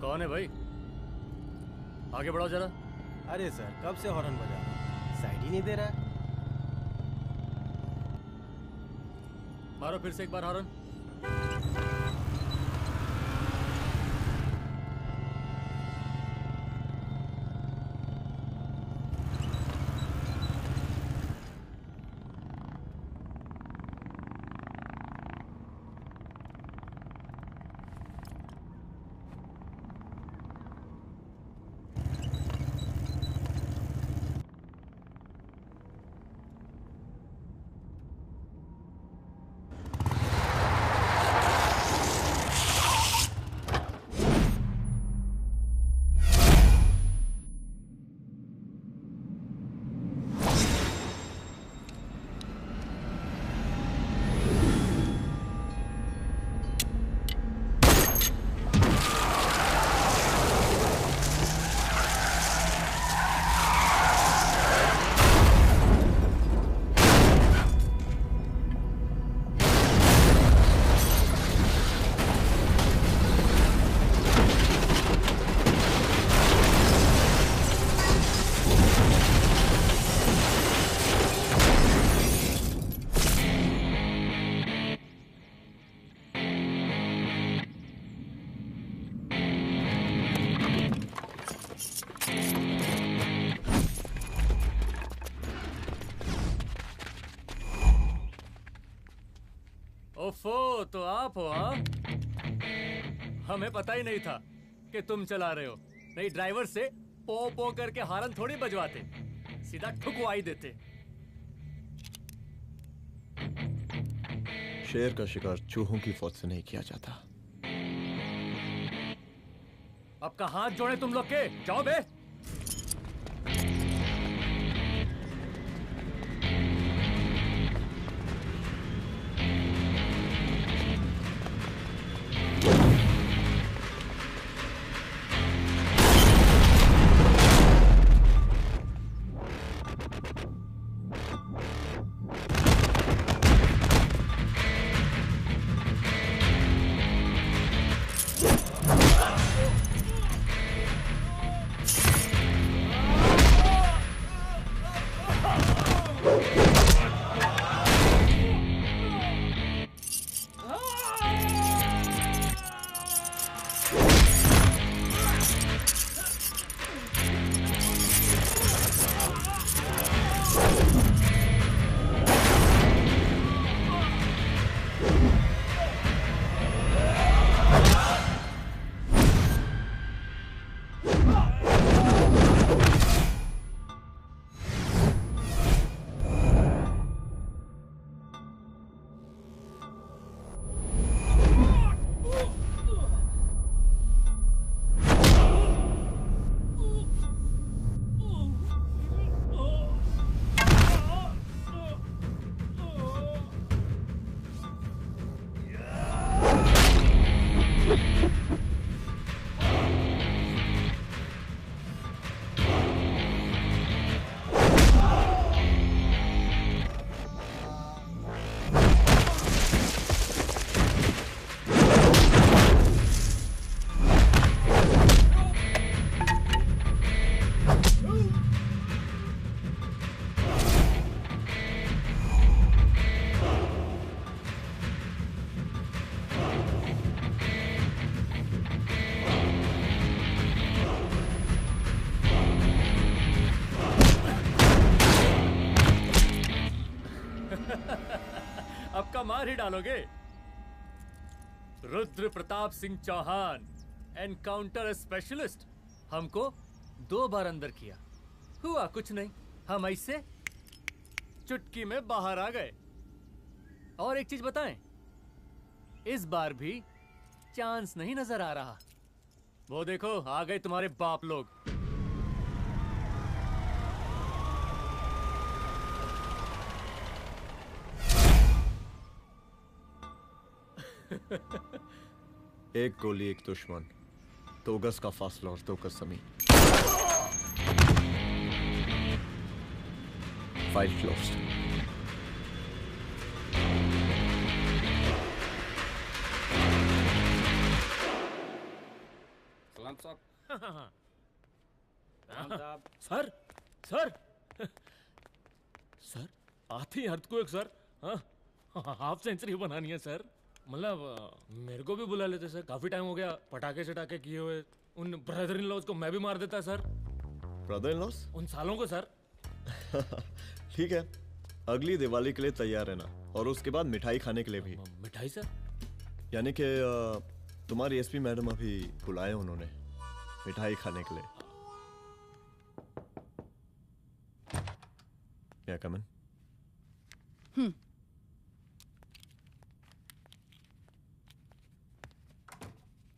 कौन है भाई? आगे बढ़ाओ जरा। अरे सर, कब से हॉर्न बजा रहा हूं, साइड ही नहीं दे रहा है। मारो फिर से एक बार हॉर्न। ओफो, तो आप हो? हाँ, हमें पता ही नहीं था कि तुम चला रहे हो। नहीं, ड्राइवर से पो पो करके हॉर्न थोड़ी बजवाते, सीधा ठुकवाई देते। शेर का शिकार चूहों की फौज से नहीं किया जाता। अब का हाथ जोड़े तुम लोग के, जाओ बे। अब का मार ही डालोगे? Rudra Pratap Singh Chauhan, encounter specialist. हमको 2 बार अंदर किया, हुआ कुछ नहीं। हम ऐसे चुटकी में बाहर आ गए। और एक चीज बताएं, इस बार भी चांस नहीं नजर आ रहा। वो देखो, आ गए तुम्हारे बाप लोग। एक गोली एक दुश्मन, 2 गज का फासला और 2 गज जमीन। File closed. सलाम साहब। राम साहब। सर सर सर आते ही अर्थक्वेक सर। हाँ हाफ सेंचुरी बनानी है सर। मतलब मेरे को भी बुला लेते सर, काफी टाइम हो गया पटाखे शटाखे किए हुए। उन ब्रदर इन लॉज को मैं भी मार देता सर, ब्रदर इन लॉस? उन सालों को सर। ठीक है, अगली दिवाली के लिए तैयार रहना, और उसके बाद मिठाई खाने के लिए भी। मिठाई सर? यानी कि तुम्हारी एसपी मैडम अभी बुलाए उन्होंने मिठाई खाने के लिए। क्या कमन?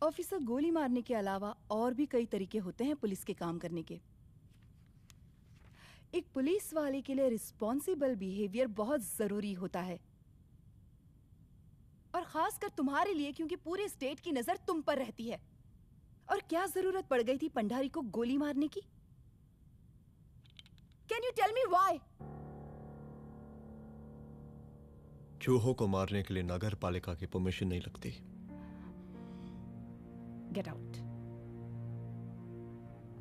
ऑफिसर, गोली मारने के अलावा और भी कई तरीके होते हैं पुलिस के काम करने के। एक पुलिस वाले के लिए रिस्पॉन्सिबल बिहेवियर बहुत जरूरी होता है, और खासकर तुम्हारे लिए, क्योंकि पूरे स्टेट की नजर तुम पर रहती है। और क्या जरूरत पड़ गई थी पंडारी को गोली मारने की? Can you tell me why? चूहों को मारने के लिए नगर पालिका की परमिशन नहीं लगती। Get out.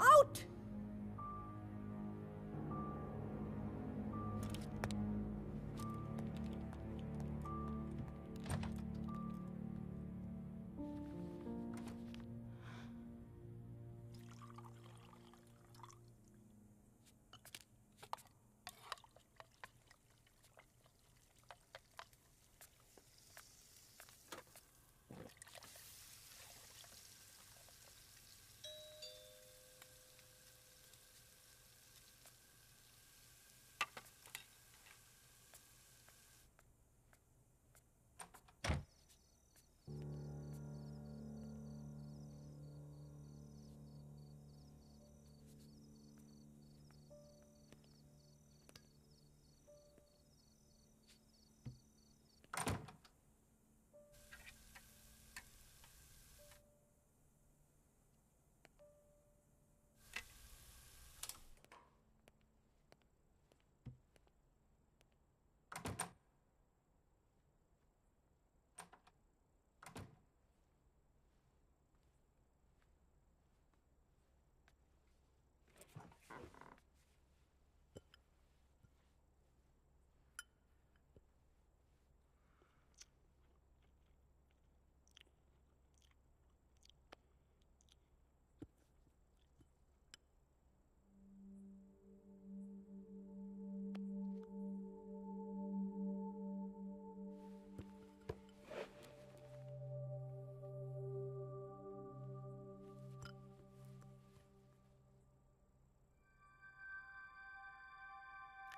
Out!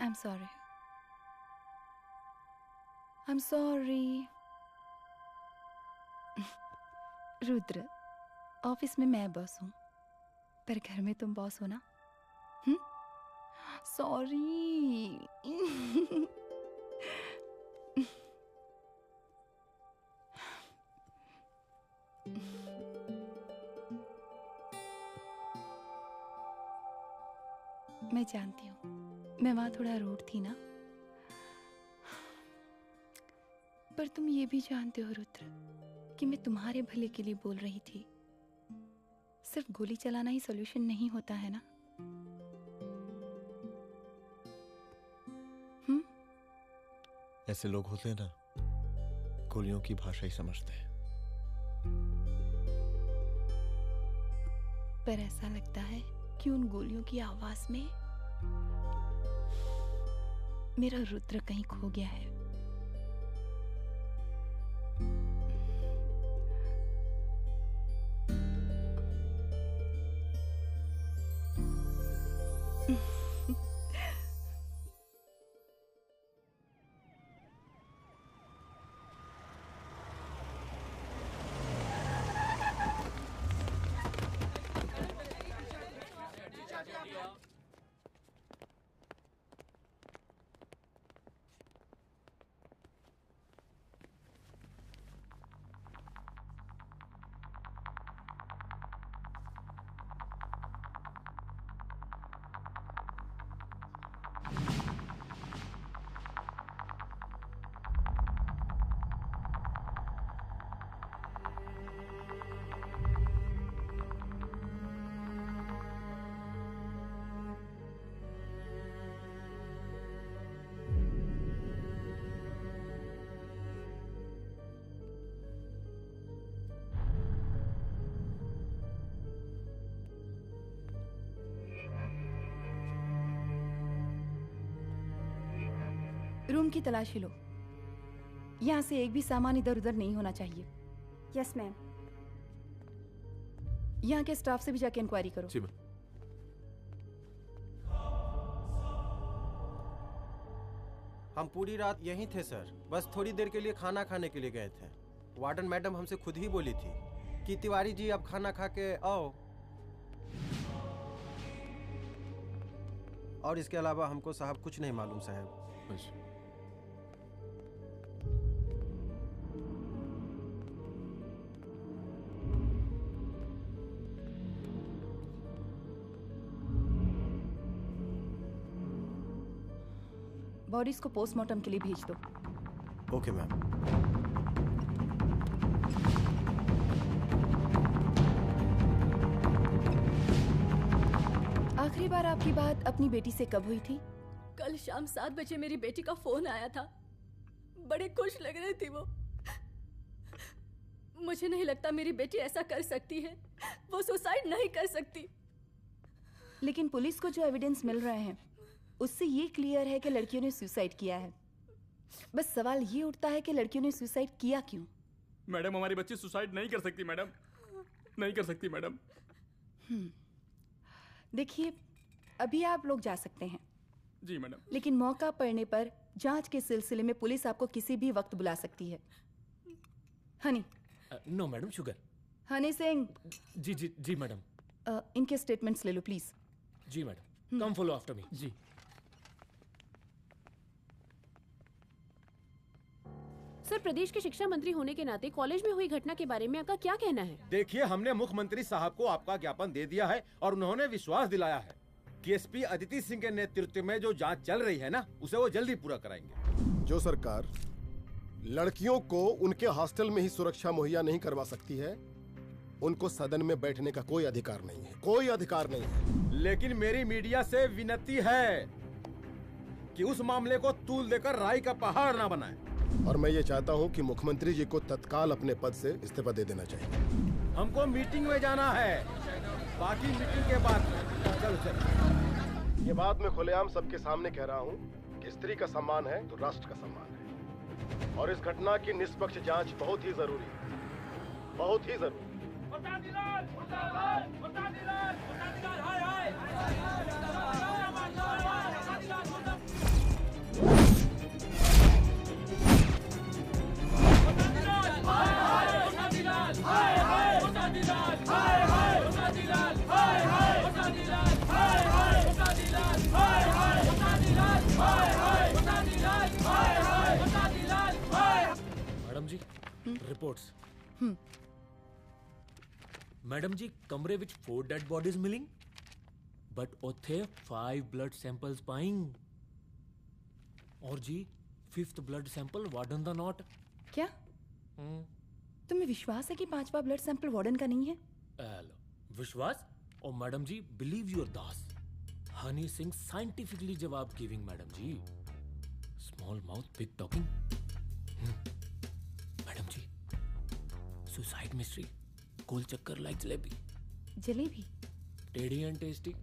I'm sorry. I'm sorry. Rudra, office में मैं बॉस हूँ, पर घर में तुम बॉस हो ना? सॉरी। मैं जानती हूँ, मैं वहां थोड़ा रूड थी ना, पर तुम ये भी जानते हो रुद्र कि मैं तुम्हारे भले के लिए बोल रही थी। सिर्फ गोली चलाना ही सॉल्यूशन नहीं होता है ना। ऐसे लोग होते हैं ना, गोलियों की भाषा ही समझते हैं। पर ऐसा लगता है कि उन गोलियों की आवाज में मेरा रुद्र कहीं खो गया है। रूम की तलाशी लो। यहाँ से एक भी सामान इधर उधर नहीं होना चाहिए। Yes ma'am. यहाँ के स्टाफ से भी जाके इंक्वायरी करो। जी मैम। हम पूरी रात यहीं थे सर, बस थोड़ी देर के लिए खाना खाने के लिए गए थे। वार्डन मैडम हमसे खुद ही बोली थी कि तिवारी जी अब खाना खा के आओ। और इसके अलावा हमको साहब कुछ नहीं मालूम साहब। अच्छा। बॉडीज को पोस्टमार्टम के लिए भेज दो। Okay ma'am. आखिरी बार आपकी बात अपनी बेटी से कब हुई थी? कल शाम 7 बजे मेरी बेटी का फोन आया था। बड़े खुश लग रही थी वो। मुझे नहीं लगता मेरी बेटी ऐसा कर सकती है। वो सुसाइड नहीं कर सकती। लेकिन पुलिस को जो एविडेंस मिल रहे हैं उससे ये क्लियर है कि लड़कियों ने सुसाइड किया है। बस सवाल ये उठता है कि लड़कियों ने सुसाइड किया क्यों? मैडम हमारी बच्ची सुसाइड नहीं कर सकती मैडम, नहीं कर सकती मैडम। देखिए, अभी आप लोग जा सकते हैं। जी मैडम। लेकिन मौका पड़ने पर जांच के सिलसिले में पुलिस आपको किसी भी वक्त बुला सकती है। Honey. No madam, sugar. Honey Singh. जी जी जी मैडम। इनके स्टेटमेंट्स ले लो प्लीज। जी madam. Come follow after me. जी। सर, प्रदेश के शिक्षा मंत्री होने के नाते कॉलेज में हुई घटना के बारे में आपका क्या कहना है? देखिए, हमने मुख्यमंत्री साहब को आपका ज्ञापन दे दिया है और उन्होंने विश्वास दिलाया है कि एसपी अदिति सिंह के नेतृत्व में जो जांच चल रही है ना, उसे वो जल्दी पूरा कराएंगे। जो सरकार लड़कियों को उनके हॉस्टल में ही सुरक्षा मुहैया नहीं करवा सकती है, उनको सदन में बैठने का कोई अधिकार नहीं है, कोई अधिकार नहीं है। लेकिन मेरी मीडिया से विनती है कि उस मामले को तूल देकर राई का पहाड़ ना बनाए। और मैं ये चाहता हूँ कि मुख्यमंत्री जी को तत्काल अपने पद से इस्तीफा दे देना चाहिए। हमको मीटिंग में जाना है, बाकी मीटिंग के बाद। चलो चलो। ये बात मैं खुलेआम सबके सामने कह रहा हूँ कि स्त्री का सम्मान है तो राष्ट्र का सम्मान है, और इस घटना की निष्पक्ष जांच बहुत ही जरूरी है, बहुत ही जरूरी। मैडम जी, रिपोर्ट्स। मैडम जी, कमरे विच 4 डेड बॉडीज मिलिंग, बट उथे 5 ब्लड सैंपल्स पाइंग। और जी 5th ब्लड सैंपल वार्डन दा नॉट। क्या तुम्हें विश्वास है कि 5वां ब्लड सैंपल वार्डन का नहीं है? हेलो, विश्वास? और मैडम जी, बिलीव योर दास। हनी सिंह साइंटिफिकली जवाब गिविंग मैडम जी। Small mouth big talking. Madam जी, सुसाइड मिस्ट्री, गोल चक्कर लाइक जलेबी। जलेबी टेढ़ी एंड टेस्टी।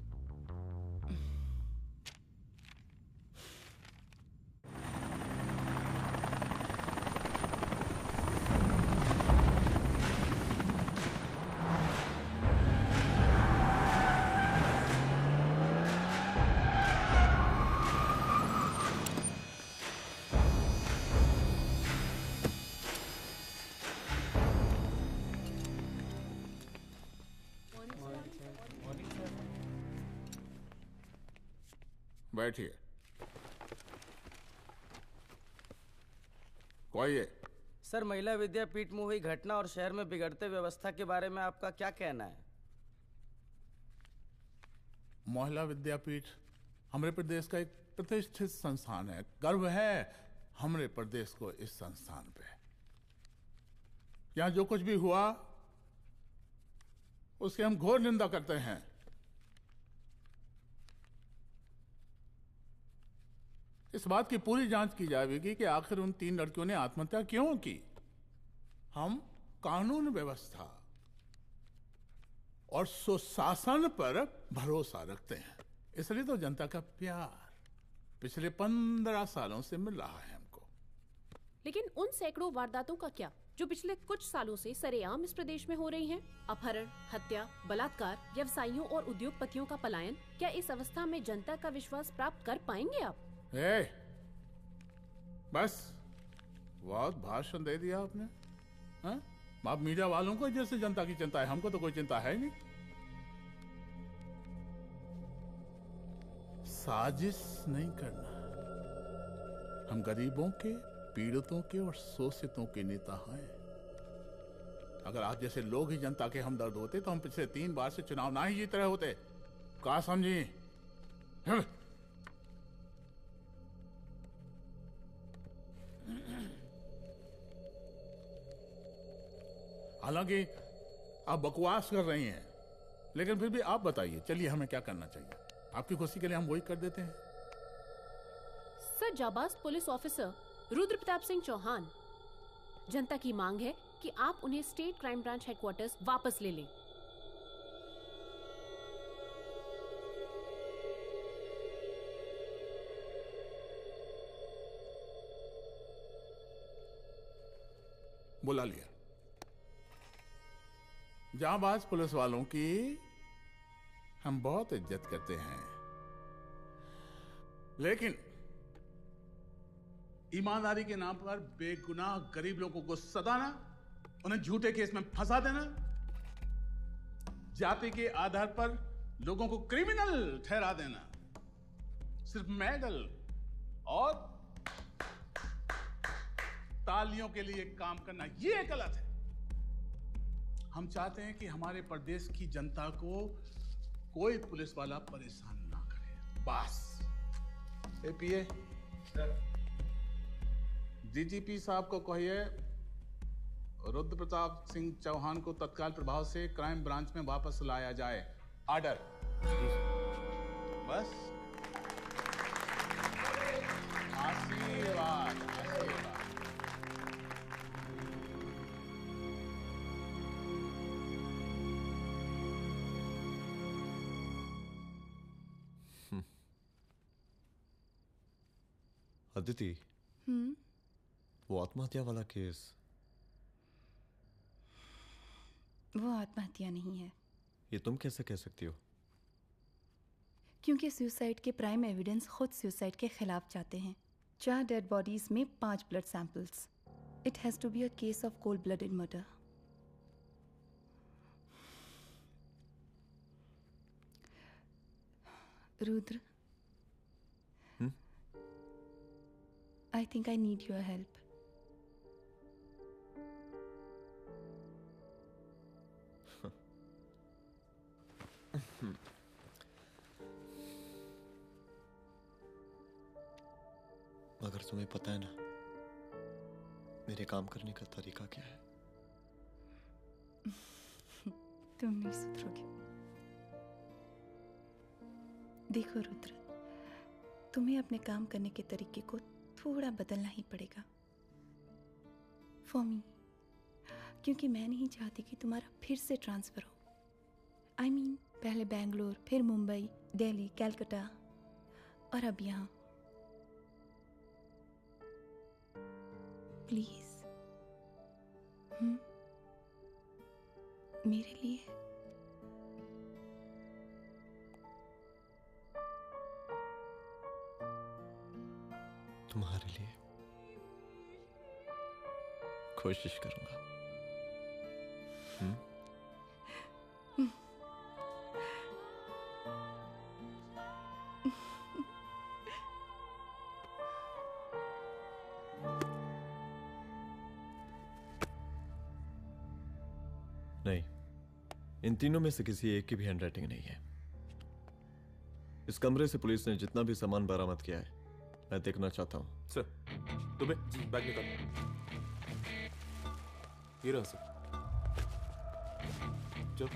बैठिए। कोई है? सर, महिला विद्यापीठ में हुई घटना और शहर में बिगड़ते व्यवस्था के बारे में आपका क्या कहना है? महिला विद्यापीठ हमारे प्रदेश का एक प्रतिष्ठित संस्थान है। गर्व है हमारे प्रदेश को इस संस्थान पे। यहाँ जो कुछ भी हुआ उसकी हम घोर निंदा करते हैं। इस बात की पूरी जांच की जाएगी कि आखिर उन 3 लड़कियों ने आत्महत्या क्यों की। हम कानून व्यवस्था और सुशासन पर भरोसा रखते हैं, इसलिए तो जनता का प्यार। पिछले 15 सालों से मिल रहा है हमको। लेकिन उन सैकड़ों वारदातों का क्या जो पिछले कुछ सालों से सरेआम इस प्रदेश में हो रही हैं? अपहरण, हत्या, बलात्कार, व्यवसायियों और उद्योगपतियों का पलायन। क्या इस अवस्था में जनता का विश्वास प्राप्त कर पाएंगे आप? बस बहुत भाषण दे दिया आपने। हाँ? आप मीडिया वालों को जैसे जनता की चिंता है, हमको तो कोई चिंता है नहीं। साजिश नहीं करना। हम गरीबों के, पीड़ितों के और शोषितों के नेता हैं। अगर आप जैसे लोग ही जनता के हमदर्द होते तो हम पिछले 3 बार से चुनाव ना ही जीत रहे होते। कहा समझी? हालांकि आप बकवास कर रही हैं, लेकिन फिर भी आप बताइए, चलिए हमें क्या करना चाहिए? आपकी खुशी के लिए हम वही कर देते हैं। सर, जाबाज पुलिस ऑफिसर रुद्र प्रताप सिंह चौहान, जनता की मांग है कि आप उन्हें स्टेट क्राइम ब्रांच हेडक्वार्टर्स वापस ले लें। बुला लिया। जाबाज पुलिस वालों की हम बहुत इज्जत करते हैं, लेकिन ईमानदारी के नाम पर बेगुनाह गरीब लोगों को सताना, उन्हें झूठे केस में फंसा देना, जाति के आधार पर लोगों को क्रिमिनल ठहरा देना, सिर्फ मेडल और तालियों के लिए काम करना, ये गलत है। हम चाहते हैं कि हमारे प्रदेश की जनता को कोई पुलिस वाला परेशान ना करे, बस। एपीए डीजीपी साहब को कहिए रुद्र प्रताप सिंह चौहान को तत्काल प्रभाव से क्राइम ब्रांच में वापस लाया जाए। ऑर्डर। बस। आशीर्वाद, आशीर्वाद। अदिति, वो आत्महत्या वाला केस, वो आत्महत्या नहीं है। ये तुम कैसे कह सकती हो? क्योंकि सुसाइड के प्राइम एविडेंस खुद सुसाइड के खिलाफ जाते हैं। 4 डेड बॉडीज में 5 blood samples. It has to be a case of cold blooded murder. Rudra, I think I need your help. मगर तुम्हें पता है ना मेरे काम करने का तरीका क्या है? तुम नहीं सुधरोगे। देखो रुद्र, तुम्हें अपने काम करने के तरीके को थोड़ा बदलना ही पड़ेगा। फॉर मी, क्योंकि मैं नहीं चाहती कि तुम्हारा फिर से ट्रांसफर हो। I mean, पहले बेंगलोर, फिर मुंबई, दिल्ली, कलकत्ता और अब यहाँ। प्लीज मेरे लिए। तुम्हारे लिए कोशिश करूंगा। नहीं, इन तीनों में से किसी एक की भी हैंडराइटिंग नहीं है। इस कमरे से पुलिस ने जितना भी सामान बरामद किया है मैं देखना चाहता हूँ। सर, तुम्हें बैग निकाल। ये रहा सर। चल।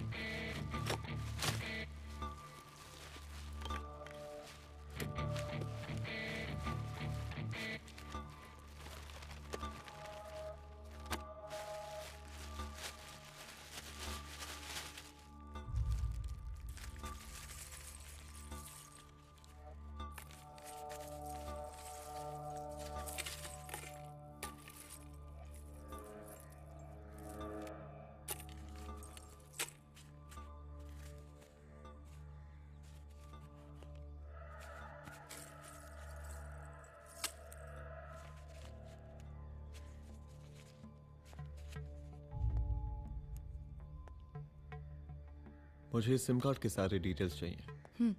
मुझे इस सिम कार्ड के सारे डिटेल्स चाहिए।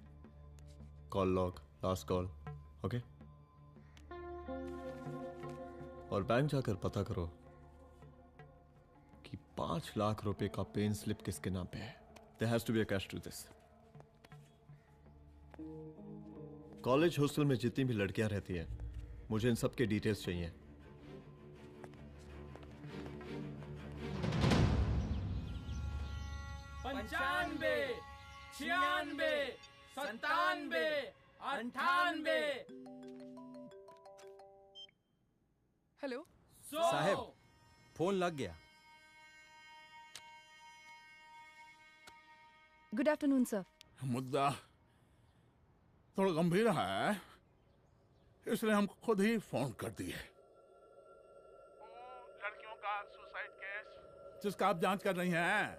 Call log, last call, okay? और बैंक जाकर पता करो कि 5 लाख रुपए का पेन स्लिप किसके नाम पे है। There has to be a cash to this. College hostel में जितनी भी लड़कियां रहती हैं, मुझे इन सब के डिटेल्स चाहिए। पंचानबे, 96, 97, 98। हेलो साहब, फोन लग गया। Good afternoon sir. मुद्दा थोड़ा गंभीर है, इसलिए हम खुद ही फोन कर दिए। लड़कियों का सुसाइड केस जिसका आप जांच कर रही हैं,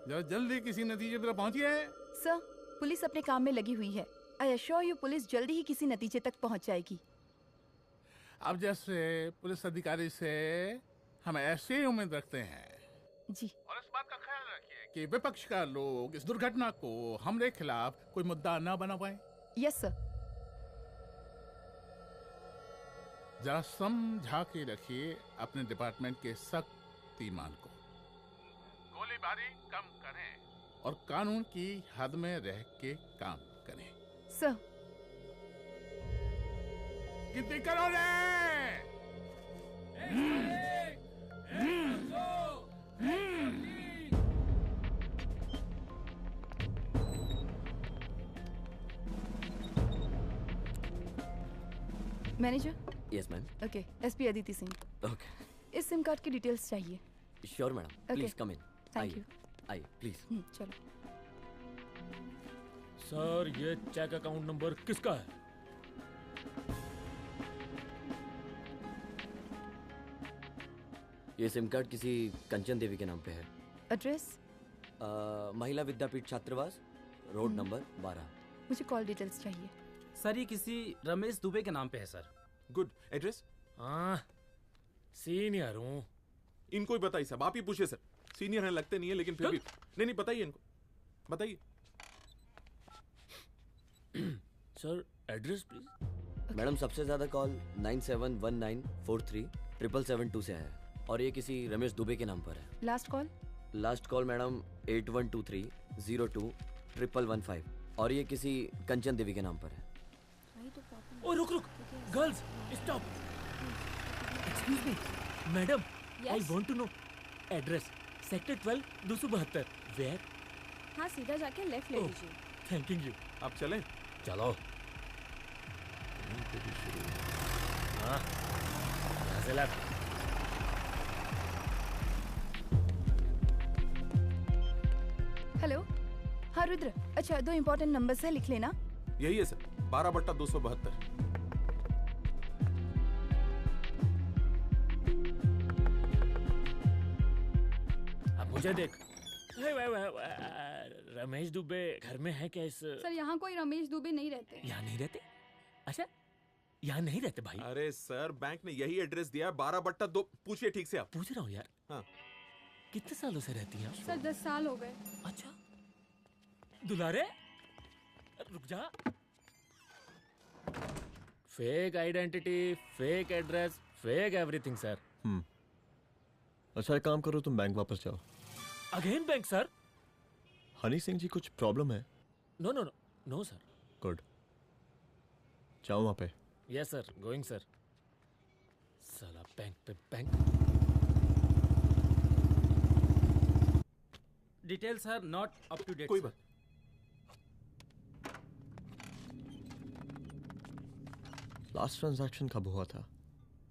जरा जल्दी किसी नतीजे पर पहुंचिए। सर, पुलिस अपने काम में लगी हुई है। आई एश्योर यू पुलिस जल्दी ही किसी नतीजे तक पहुंच जाएगी। अब जैसे पुलिस अधिकारी से हम ऐसे ही उम्मीद रखते हैं जी। और इस बात का ख्याल रखिए कि विपक्ष का लोग इस दुर्घटना को हमारे खिलाफ कोई मुद्दा ना बना पाए। Yes sir. जरा समझा के रखिए अपने डिपार्टमेंट के शक्तिमान को। गोलीबारी कम करें और कानून की हद में रह के काम करें। सर। कितनी करोगे? Manager. Yes ma'am. Okay, SP Aditi Singh. Okay. इस सिम कार्ड की डिटेल्स चाहिए। Sure madam, please come in. Thank you. आइए प्लीज। चलो। सर, ये चेक अकाउंट नंबर किसका है? ये सिम कार्ड किसी कंचन देवी के नाम पे है। एड्रेस? महिला विद्यापीठ छात्रावास, रोड नंबर 12। मुझे कॉल डिटेल्स चाहिए। सर, ये किसी रमेश दुबे के नाम पे है सर। गुड। एड्रेस? हाँ, सीनियर हूँ। इनको ही बताइए साहब, आप ही पूछिए सर। सीनियर हैं लगते नहीं है, लेकिन फिर भी नहीं बताइए इनको, बताइए। Sir, address please. मैडम, सबसे ज्यादा कॉल 9719437772 से है और ये किसी रमेश दुबे के नाम पर है। Last call? Last call madam 8123021115 और ये किसी कंचन देवी के नाम पर है। ओ रुक, girls stop. Excuse me madam, I want to know address. Sector 12 272। Where? हाँ, सीधा जाके लेफ्ट ले लीजिए। Thank you. आप चलें? चलो। हाँ, यहाँ से लेफ्ट। हेलो। हाँ रुद्र, अच्छा 2 इम्पोर्टेंट नंबर्स है, लिख लेना। यही है सर, 12/272। अब मुझे देख। रमेश दुबे घर में है क्या? इस सर, यहाँ कोई रमेश दुबे नहीं रहते। यहाँ नहीं रहते? अच्छा, यहाँ नहीं रहते भाई। अरे सर, बैंक ने यही एड्रेस दिया है, 12/2। पूछिए ठीक से आप। पूछ रहा हूँ यार। हाँ। कितने सालों से रहती हैं आप? सर 10 साल हो गए। अच्छा। दुलारे रुक जा। Fake identity, fake address, fake everything sir. अच्छा एक काम करो, तुम बैंक वापस जाओ। Again bank sir? Honey Singh ji कुछ प्रॉब्लम है? No no no no sir. Good, जाओ वहां पे। Yes sir, going sir. साला बैंक पे bank. Detail sir not up to date. कोई बात। लास्ट ट्रांजैक्शन कब हुआ था?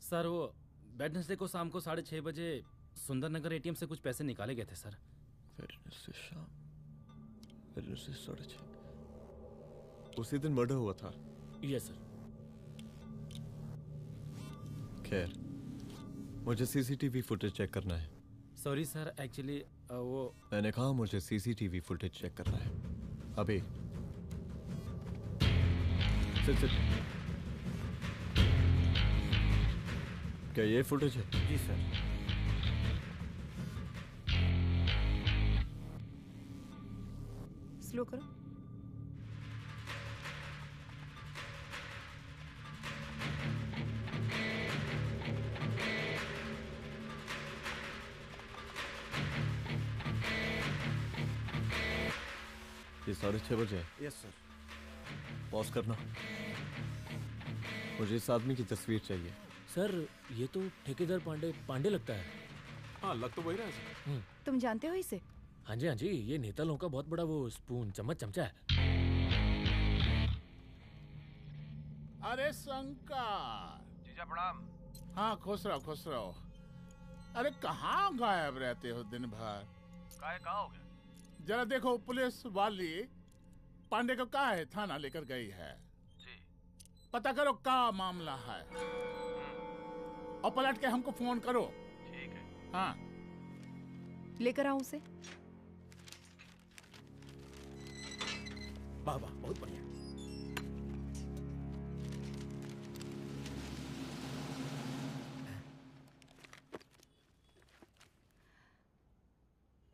सर, वो वेडनेसडे को शाम को 6:30 बजे सुंदरनगर एटीएम से कुछ पैसे निकाले गए थे सर। वेडनेसडे शाम, वेडनेसडे 6:30। उसी दिन मर्डर हुआ था? Yes sir. खैर, मुझे सीसीटीवी फुटेज चेक करना है। सॉरी सर, एक्चुअली वो मैंने कहा मुझे सीसीटीवी फुटेज चेक करना है अभी। सिट। क्या ये फुटेज है? जी सर। स्लो करो। ये 6:30 बजे है। Yes sir. पॉज करना। मुझे इस आदमी की तस्वीर चाहिए। सर ये तो ठेकेदार पांडे लगता है। हाँ लग तो वही रहा है सर। तुम जानते हो इसे? हाँ जी, ये नेता लोगों का बहुत बड़ा वो स्पून चमचा है। अरे शंकर। जीजा प्रणाम। हाँ खुश रहो। अरे कहाँ गायब रहते हो दिन भर? कहाँ हो गया? जरा देखो पुलिस वाली पांडे को कहा है थाना लेकर गई है। जी। पता करो क्या मामला है और पलट के हमको फोन करो। ठीक है। हाँ लेकर आओ उसे। वाह वाह, बहुत बढ़िया।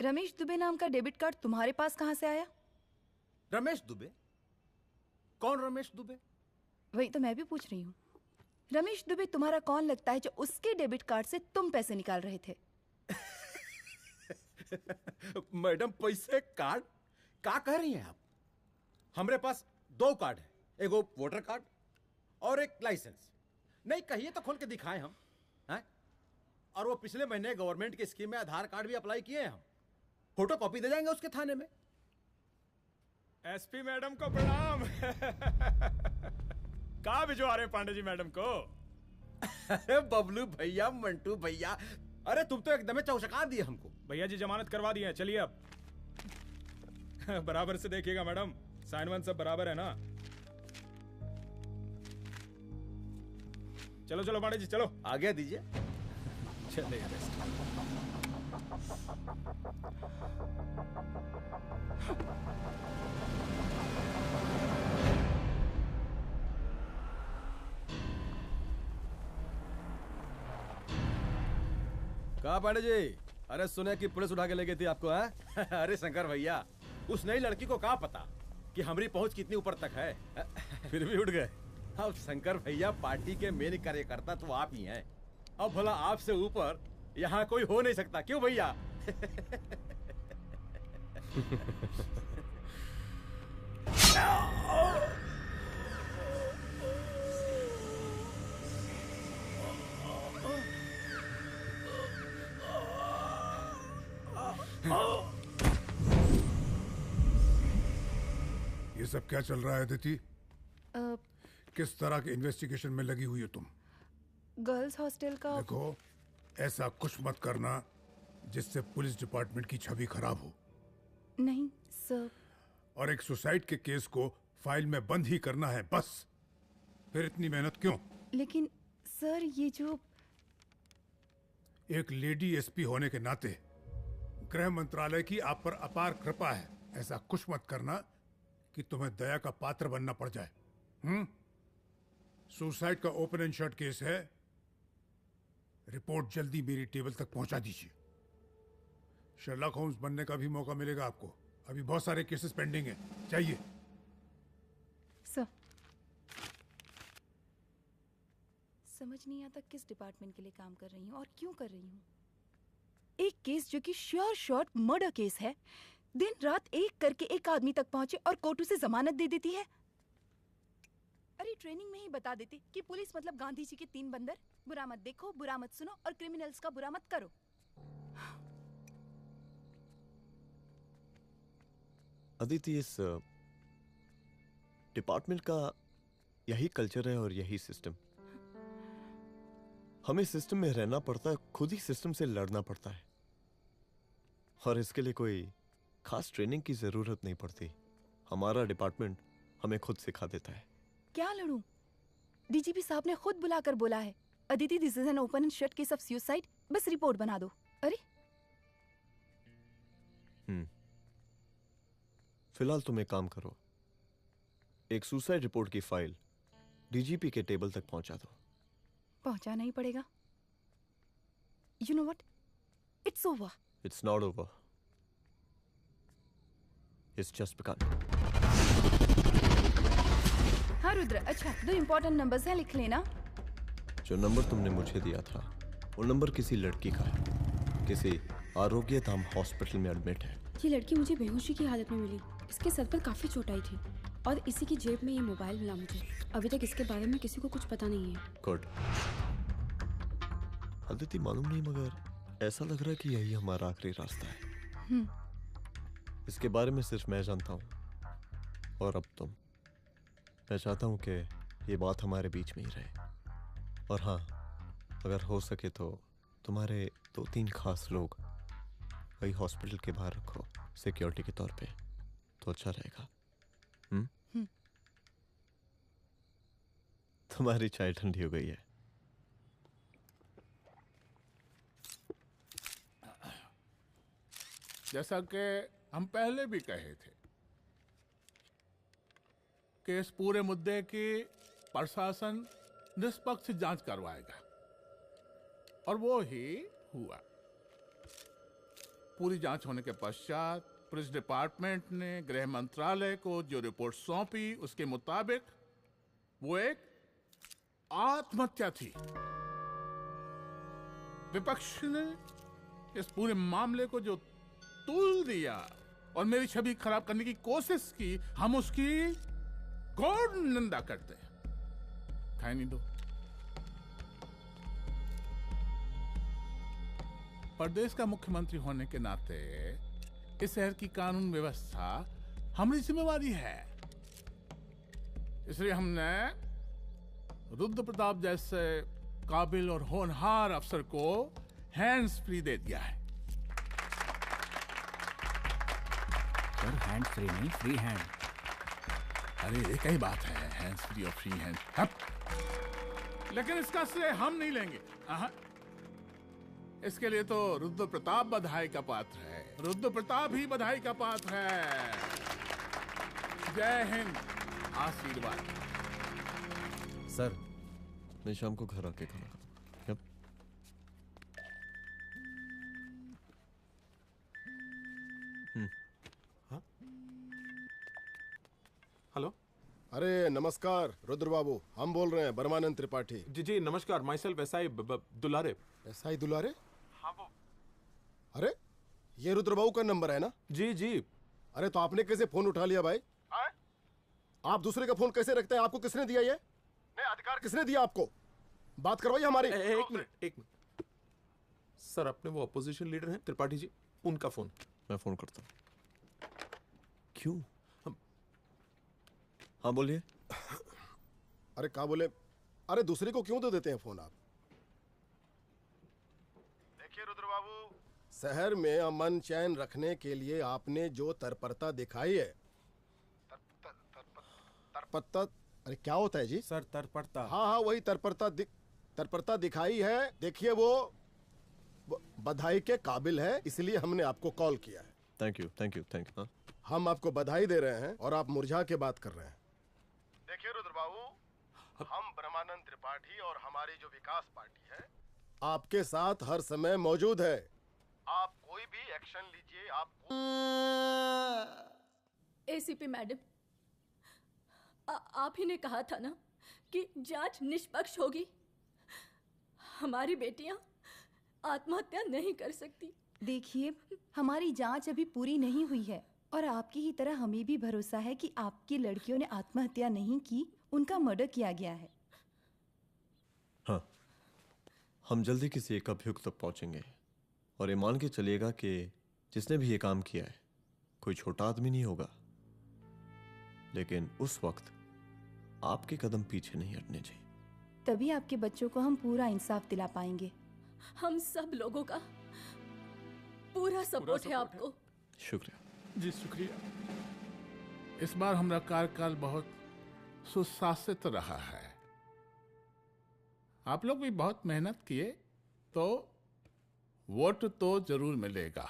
रमेश दुबे नाम का डेबिट कार्ड तुम्हारे पास कहां से आया? रमेश दुबे? कौन रमेश दुबे? वही तो मैं भी पूछ रही हूँ। रमेश दुबे तुम्हारा कौन लगता है जो उसके डेबिट कार्ड से तुम पैसे निकाल रहे थे? मैडम पैसे कार्ड क्या कह रही हैं आप? हमारे पास 2 कार्ड है, एक वो वोटर कार्ड और एक लाइसेंस। नहीं कहिए तो खोल के दिखाएं हम हैं? और वो पिछले महीने गवर्नमेंट की स्कीम में आधार कार्ड भी अप्लाई किए हैं हम। फोटो कॉपी दे जाएंगे उसके थाने में। एसपी मैडम को प्रणाम। कहाँ भिजवा रहे पांडे जी मैडम को? अरे बबलू भैया, मंटू भैया, अरे तुम तो एकदम चौंका दिए हमको। भैया जी जमानत करवा दिए हैं, चलिए अब। बराबर से देखिएगा मैडम, साइन वन सब बराबर है ना? चलो पांडे जी चलो। आगे दीजिए। चलिए अरेस्ट। कहा पांडे जी? अरे सुने कि पुलिस उठा के ले गई थी आपको है? अरे शंकर भैया, उस नई लड़की को क्या पता कि हमारी पहुंच कितनी ऊपर तक है। फिर भी उठ गए। अब शंकर भैया पार्टी के मेन कार्यकर्ता तो आप ही हैं। अब भला आपसे ऊपर यहाँ कोई हो नहीं सकता, क्यों भैया? ये सब क्या चल रहा है अदिति? किस तरह के इन्वेस्टिगेशन में लगी हुई हो तुम? गर्ल्स हॉस्टल का। देखो, ऐसा कुछ मत करना जिससे पुलिस डिपार्टमेंट की छवि खराब हो। नहीं सर। और एक सुसाइड के केस को फाइल में बंद ही करना है बस। फिर इतनी मेहनत क्यों? लेकिन सर ये जो एक लेडी एसपी होने के नाते गृह मंत्रालय की आप पर अपार कृपा है। ऐसा कुछ मत करना कि तुम्हें दया का पात्र बनना पड़ जाए। सुसाइड का ओपन एंड शट केस है। रिपोर्ट जल्दी मेरी टेबल तक पहुंचा दीजिए। शर्लॉक होम्स बनने का भी मौका मिलेगा आपको। अभी बहुत सारे केसेस पेंडिंग हैं। चाहिए सर। समझ नहीं आता किस डिपार्टमेंट के लिए काम कर रही हूँ और क्यों कर रही हूँ। एक केस जो कि श्योर शॉट मर्डर केस है, दिन रात एक करके एक आदमी तक पहुंचे और कोर्ट उसे जमानत दे देती है। अरे ट्रेनिंग में ही बता देती कि पुलिस मतलब गांधी जी के 3 बंदर, बुरा मत देखो, बुरा मत सुनो और क्रिमिनल्स का बुरा मत करो। अदिति, इस डिपार्टमेंट का यही कल्चर है और यही सिस्टम। हमें सिस्टम में रहना पड़ता है, खुद ही सिस्टम से लड़ना पड़ता है, और इसके लिए कोई खास ट्रेनिंग की जरूरत नहीं पड़ती। हमारा डिपार्टमेंट हमें खुद सिखा देता है। क्या लड़ूं? डीजीपी साहब ने खुद बुलाकर बोला है, Aditi this is an open and shut case of suicide, बस रिपोर्ट बना दो। अरे फिलहाल तुम एक काम करो, एक सुसाइड रिपोर्ट की फाइल डीजीपी के टेबल तक पहुंचा दो। पहुंचाना ही पड़ेगा। You know what, it's over. It's not over. It's just begun. हाँ रुद्र, अच्छा 2 इम्पोर्टेंट नंबर्स हैं, लिख लेना। जो नंबर तुमने मुझे दिया था वो नंबर किसी लड़की का है, किसी आरोग्य धाम हॉस्पिटल में एडमिट है। ये लड़की मुझे बेहोशी की हालत में मिली। इसके सर पर काफी चोट आई थी और इसी की जेब में ये मोबाइल मिला मुझे। अभी तक इसके बारे में किसी को कुछ पता नहीं है। गुड। अदिति मालूम नहीं, मगर ऐसा लग रहा है कि यही हमारा आखिरी रास्ता है। इसके बारे में सिर्फ मैं जानता हूँ और अब तुम। मैं चाहता हूँ कि ये बात हमारे बीच में ही रहे। और हाँ, अगर हो सके तो तुम्हारे 2-3 खास लोग वही हॉस्पिटल के बाहर रखो सिक्योरिटी के तौर पे, तो अच्छा रहेगा। तुम्हारी चाय ठंडी हो गई है। जैसा कि हम पहले भी कहे थे कि इस पूरे मुद्दे की प्रशासन निष्पक्ष जांच करवाएगा, और वो ही हुआ। पूरी जांच होने के पश्चात पुलिस डिपार्टमेंट ने गृह मंत्रालय को जो रिपोर्ट सौंपी उसके मुताबिक वो एक आत्महत्या थी। विपक्ष ने इस पूरे मामले को जो तूल दिया और मेरी छवि खराब करने की कोशिश की, हम उसकी घोर निंदा करते हैं। खाए नहीं दो। प्रदेश का मुख्यमंत्री होने के नाते इस शहर की कानून व्यवस्था हमारी जिम्मेवारी है। इसलिए हमने रुद्र प्रताप जैसे काबिल और होनहार अफसर को हैंड्स फ्री दे दिया है। सर हैंड्स फ्री नहीं, फ्री हैंड। अरे एक ही बात है, हैंड्स फ्री और फ्री हैंड। लेकिन इसका श्रेय हम नहीं लेंगे। इसके लिए तो रुद्र प्रताप बधाई का पात्र है। रुद्र प्रताप ही बधाई का पात्र है। जय हिंद। आशीर्वाद। सर, मैं शाम को घर आके खाना खाऊंगा। यप। हेलो। अरे नमस्कार रुद्र बाबू, हम बोल रहे हैं परमानंद त्रिपाठी। जी जी नमस्कार। My self SI Dulare. SI दुलारे? हाँ वो। अरे ये रुद्र बाबू का नंबर है ना? जी जी। अरे तो आपने कैसे फोन उठा लिया भाई? आप दूसरे का फोन कैसे रखते हैं? आपको किसने दिया ये? नहीं, अधिकार किसने दिया आपको? बात करवाइए हमारी। एक मिनट। सर, अपने वो अपोजिशन लीडर हैं त्रिपाठी जी, उनका फोन। मैं फोन करता हूँ। क्यों? हाँ बोलिए। अरे क्या बोले? अरे दूसरे को क्यों दे देते हैं फोन आप? देखिए रुद्र बाबू, शहर में अमन चैन रखने के लिए आपने जो तत्परता दिखाई है, तत्परता, अरे क्या होता है जी? सर तत्परता। हाँ वही तत्परता दिखाई है। देखिए वो बधाई के काबिल है, इसलिए हमने आपको कॉल किया है। Thank you. हम आपको बधाई दे रहे हैं और आप मुरझा के बात कर रहे हैं। देखिए रुद्र बाबू, हम ब्रह्मानंद त्रिपाठी और हमारी जो विकास पार्टी है आपके साथ हर समय मौजूद है। आप कोई भी एक्शन लीजिए। एसीपी मैडम, आप ही ने कहा था ना कि जांच निष्पक्ष होगी। हमारी बेटियां आत्महत्या नहीं कर सकती। देखिए, हमारी जांच अभी पूरी नहीं हुई है और आपकी ही तरह हमें भी भरोसा है कि आपकी लड़कियों ने आत्महत्या नहीं की, उनका मर्डर किया गया है। हाँ, हम जल्दी किसी एक अभियुक्त तक पहुंचेंगे और ये मान के चलिएगा कि जिसने भी ये काम किया है कोई छोटा आदमी नहीं होगा, लेकिन उस वक्त आपके कदम पीछे नहीं हटने चाहिए। तभी आपके बच्चों को हम पूरा इंसाफ दिला पाएंगे। हम सब लोगों का पूरा सपोर्ट है आपको। शुक्रिया जी, शुक्रिया। इस बार हमारा कार्यकाल बहुत सुशासित रहा है। आप लोग भी बहुत मेहनत किए, तो वोट तो जरूर मिलेगा।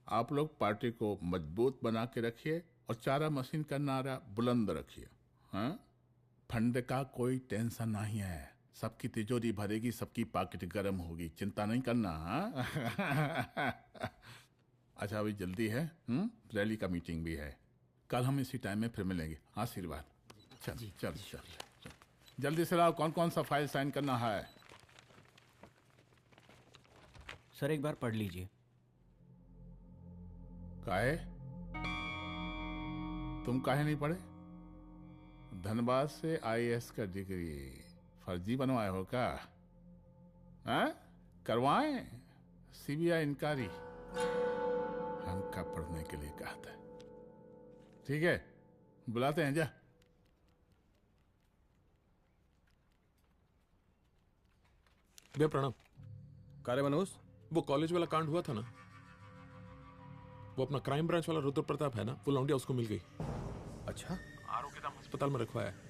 आप लोग पार्टी को मजबूत बना के रखिए और चारा मशीन का नारा बुलंद रखिए। हाँ, फंड का कोई टेंशन नहीं है। सबकी तिजोरी भरेगी, सबकी पॉकेट गर्म होगी, चिंता नहीं करना। हाँ? अच्छा अभी जल्दी है, रैली का मीटिंग भी है। कल हम इसी टाइम में फिर मिलेंगे। आशीर्वाद। चल चल चल जल्दी से लाओ, कौन कौन सा फाइल साइन करना है। सर एक बार पढ़ लीजिए। काहे? तुम काहे नहीं पढ़े? धनबाद से आईएएस का डिग्री फर्जी बनवाए हो क्या? हाँ? करवाएं सीबीआई इंक्वायरी। हमका पढ़ने के लिए कहा था। ठीक है, बुलाते हैं। जा भैया प्रणाम। कार्य मनोज, वो कॉलेज वाला कांड हुआ था ना, वो अपना क्राइम ब्रांच वाला रुद्र प्रताप है ना, वो लौंडिया उसको मिल गई। अच्छा? आरोग्यधाम अस्पताल में रखवाया है।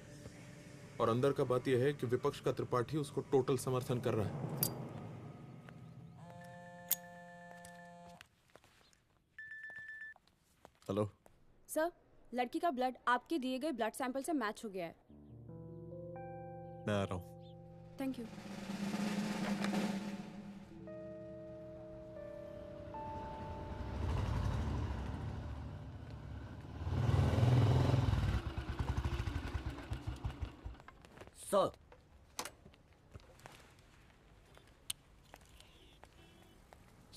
और अंदर का बात यह है कि विपक्ष का त्रिपाठी उसको टोटल समर्थन कर रहा है। हेलो सर, लड़की का ब्लड आपके दिए गए ब्लड सैंपल से मैच हो गया है। मैं आ रहा हूँ। Thank you. सर,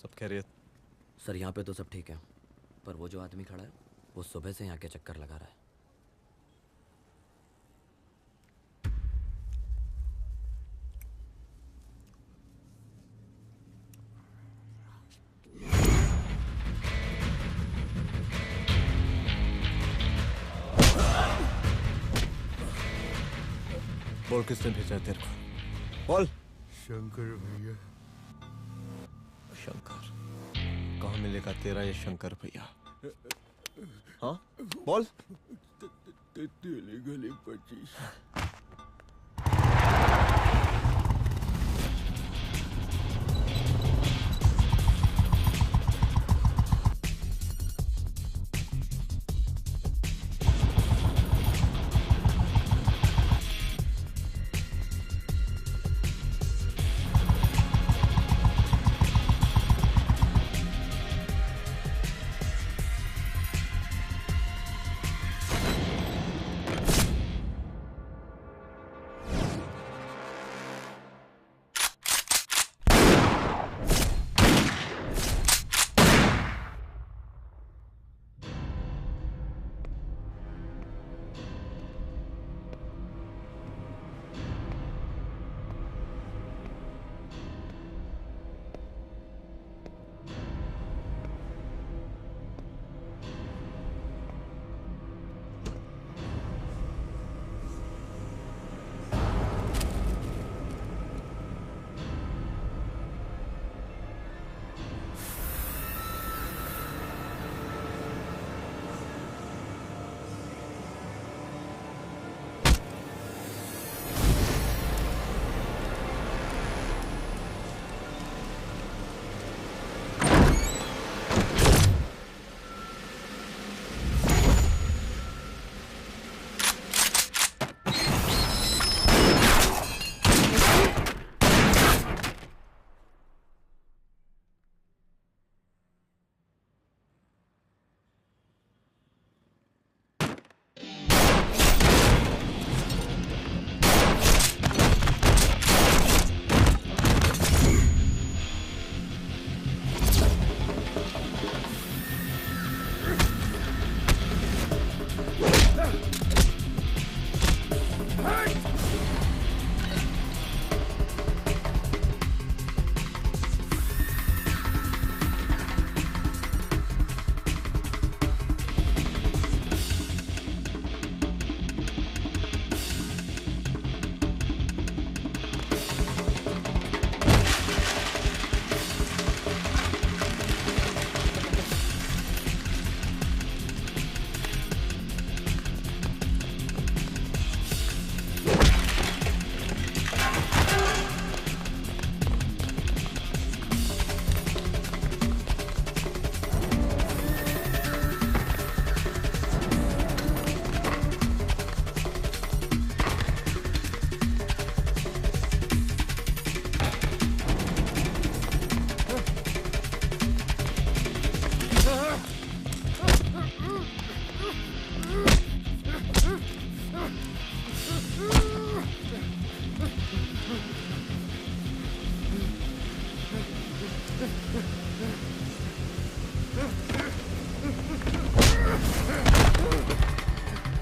सब खैरियत? सर यहाँ पे तो सब ठीक है, पर वो जो आदमी खड़ा है वो सुबह से यहाँ के चक्कर लगा रहा है। बोल किसने भेजा है तेरे को? बोल। शंकर भैया। शंकर? कहाँ मिलेगा तेरा ये शंकर भैया? हाँ बोल। गली 25।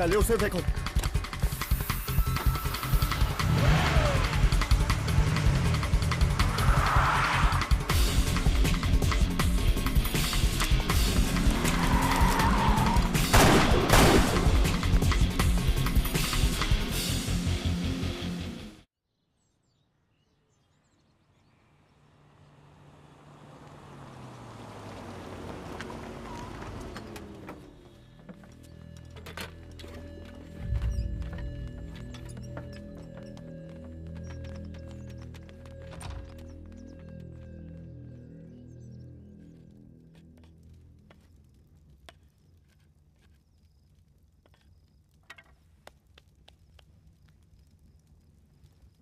पहले उसे देखो।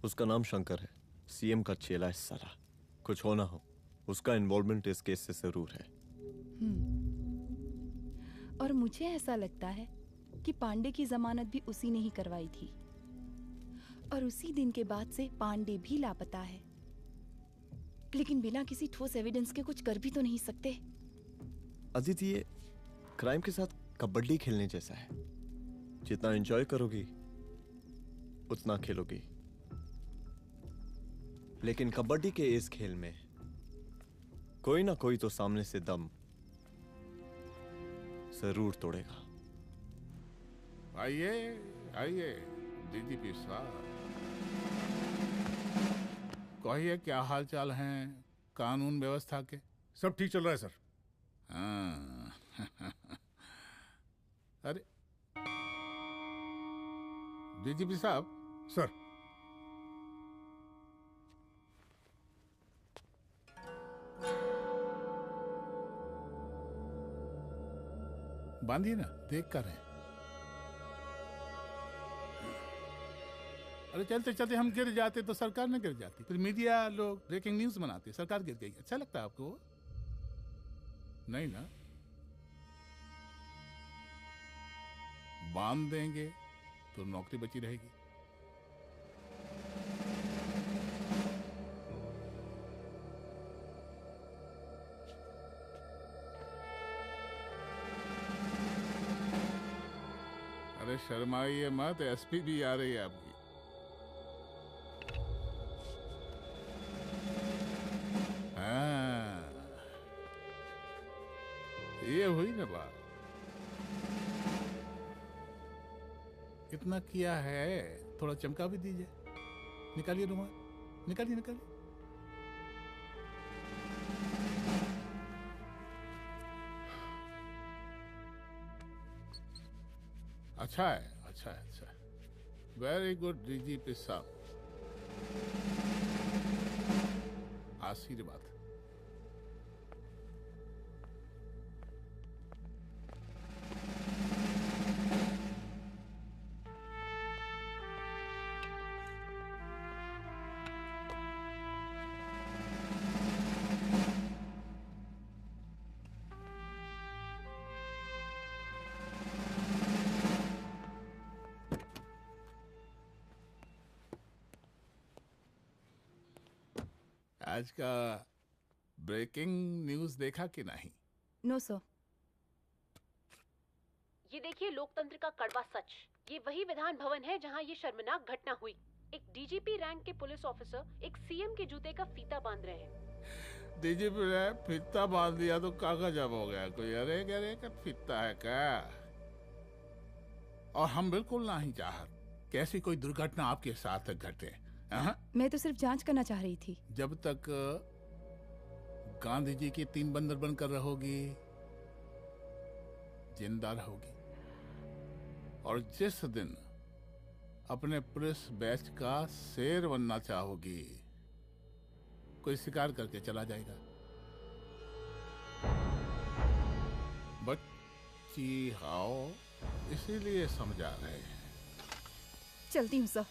उसका नाम शंकर है, सीएम का चेला है साला। कुछ हो ना हो, उसका इन्वॉल्वमेंट इस केस से जरूर है। और मुझे ऐसा लगता है कि पांडे की जमानत भी उसी ने ही करवाई थी, और उसी दिन के बाद से पांडे भी लापता है। लेकिन बिना किसी ठोस एविडेंस के कुछ कर भी तो नहीं सकते। अदिति, ये क्राइम के साथ कबड्डी खेलने जैसा है। जितना एंजॉय करोगी उतना खेलोगी, लेकिन कबड्डी के इस खेल में कोई ना कोई तो सामने से दम जरूर तोड़ेगा। आइए आइए डीजीपी साहब, कहिए क्या हाल चाल हैं कानून व्यवस्था के? सब ठीक चल रहा है सर। हाँ। अरे डीजीपी साहब। सर। बांधिए ना, देख कर रहे हैं। अरे चलते चलते हम गिर जाते तो सरकार न गिर जाती, फिर मीडिया लोग ब्रेकिंग न्यूज बनाते, सरकार गिर गई। अच्छा लगता है आपको? नहीं ना? बांध देंगे तो नौकरी बची रहेगी। अरे शर्माइए मत, एसपी भी आ रही है आपकी। हाँ, ये हुई ना बात। इतना किया है, थोड़ा चमका भी दीजिए। निकालिए रुमाल, निकालिए निकालिए। अच्छा है, अच्छा है, अच्छा है। वेरी गुड डीजीपी साहब, आशीर्वाद। आज का ब्रेकिंग न्यूज देखा कि नहीं? No sir. ये देखिए लोकतंत्र का कड़वा सच। ये वही विधान भवन है जहां ये शर्मनाक घटना हुई। एक डीजीपी रैंक के पुलिस ऑफिसर एक सीएम के जूते का फीता बांध रहे हैं। डीजीपी ने फीता बांध दिया तो कागज अब हो गया कोई? अरे अरे का फीता है क्या? और हम बिल्कुल नहीं चाहते कैसी कोई दुर्घटना आपके साथ घटे। मैं तो सिर्फ जांच करना चाह रही थी। जब तक गांधी जी की 3 बंदर बनकर रहोगी, जिंदा रहोगी। और जिस दिन अपने पुलिस बैच का शेर बनना चाहोगी, कोई शिकार करके चला जाएगा। बच्ची हाओ, इसीलिए समझा रहे हैं। चलती हूँ सर।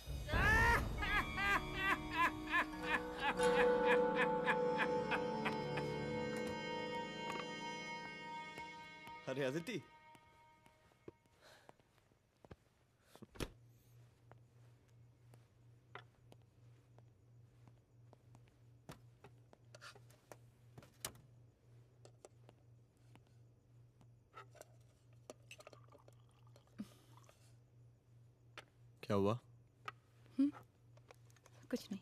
अरे अदिति, क्या हुआ? कुछ नहीं।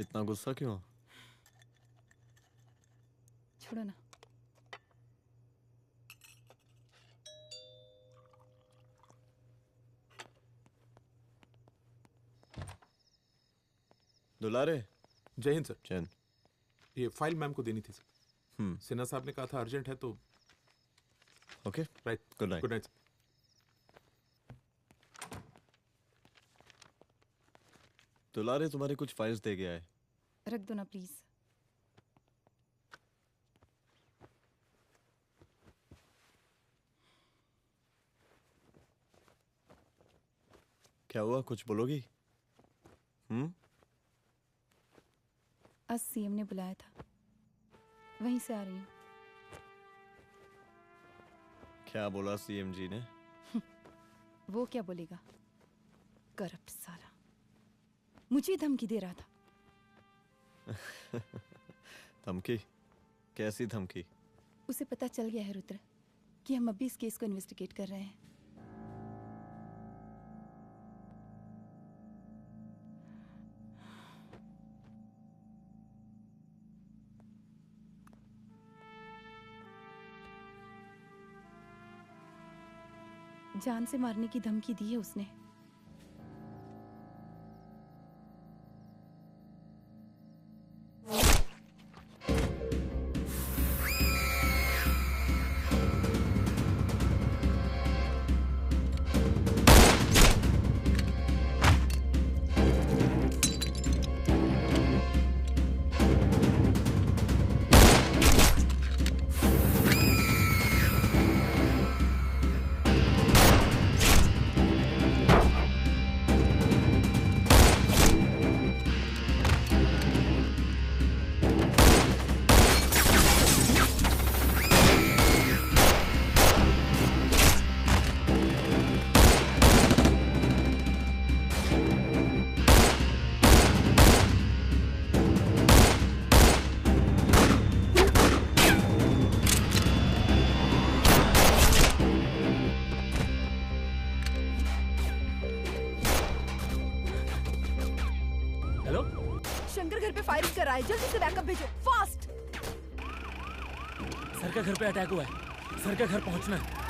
इतना गुस्सा क्यों? छोड़ो ना। दुलारे। जय हिंद सर। जय हिंद। ये फाइल मैम को देनी थी सर। सिन्हा साहब ने कहा था अर्जेंट है तो। Okay right. Good night. Good night. दुलारे तुम्हारे कुछ फाइल्स दे गया है। रख दो ना प्लीज। क्या हुआ, कुछ बोलोगी? आज सीएम ने बुलाया था, वहीं से आ रही हूँ। क्या बोला सीएम जी ने? वो क्या बोलेगा, करप्ट साला, मुझे धमकी दे रहा था। धमकी? कैसी धमकी? उसे पता चल गया है रुद्र कि हम अभी इस केस को इन्वेस्टिगेट कर रहे हैं। जान से मारने की धमकी दी है उसने। जल्दी से बैकअप भेजो, फास्ट। सर का घर पे अटैक हुआ है, सर का घर पहुंचना है।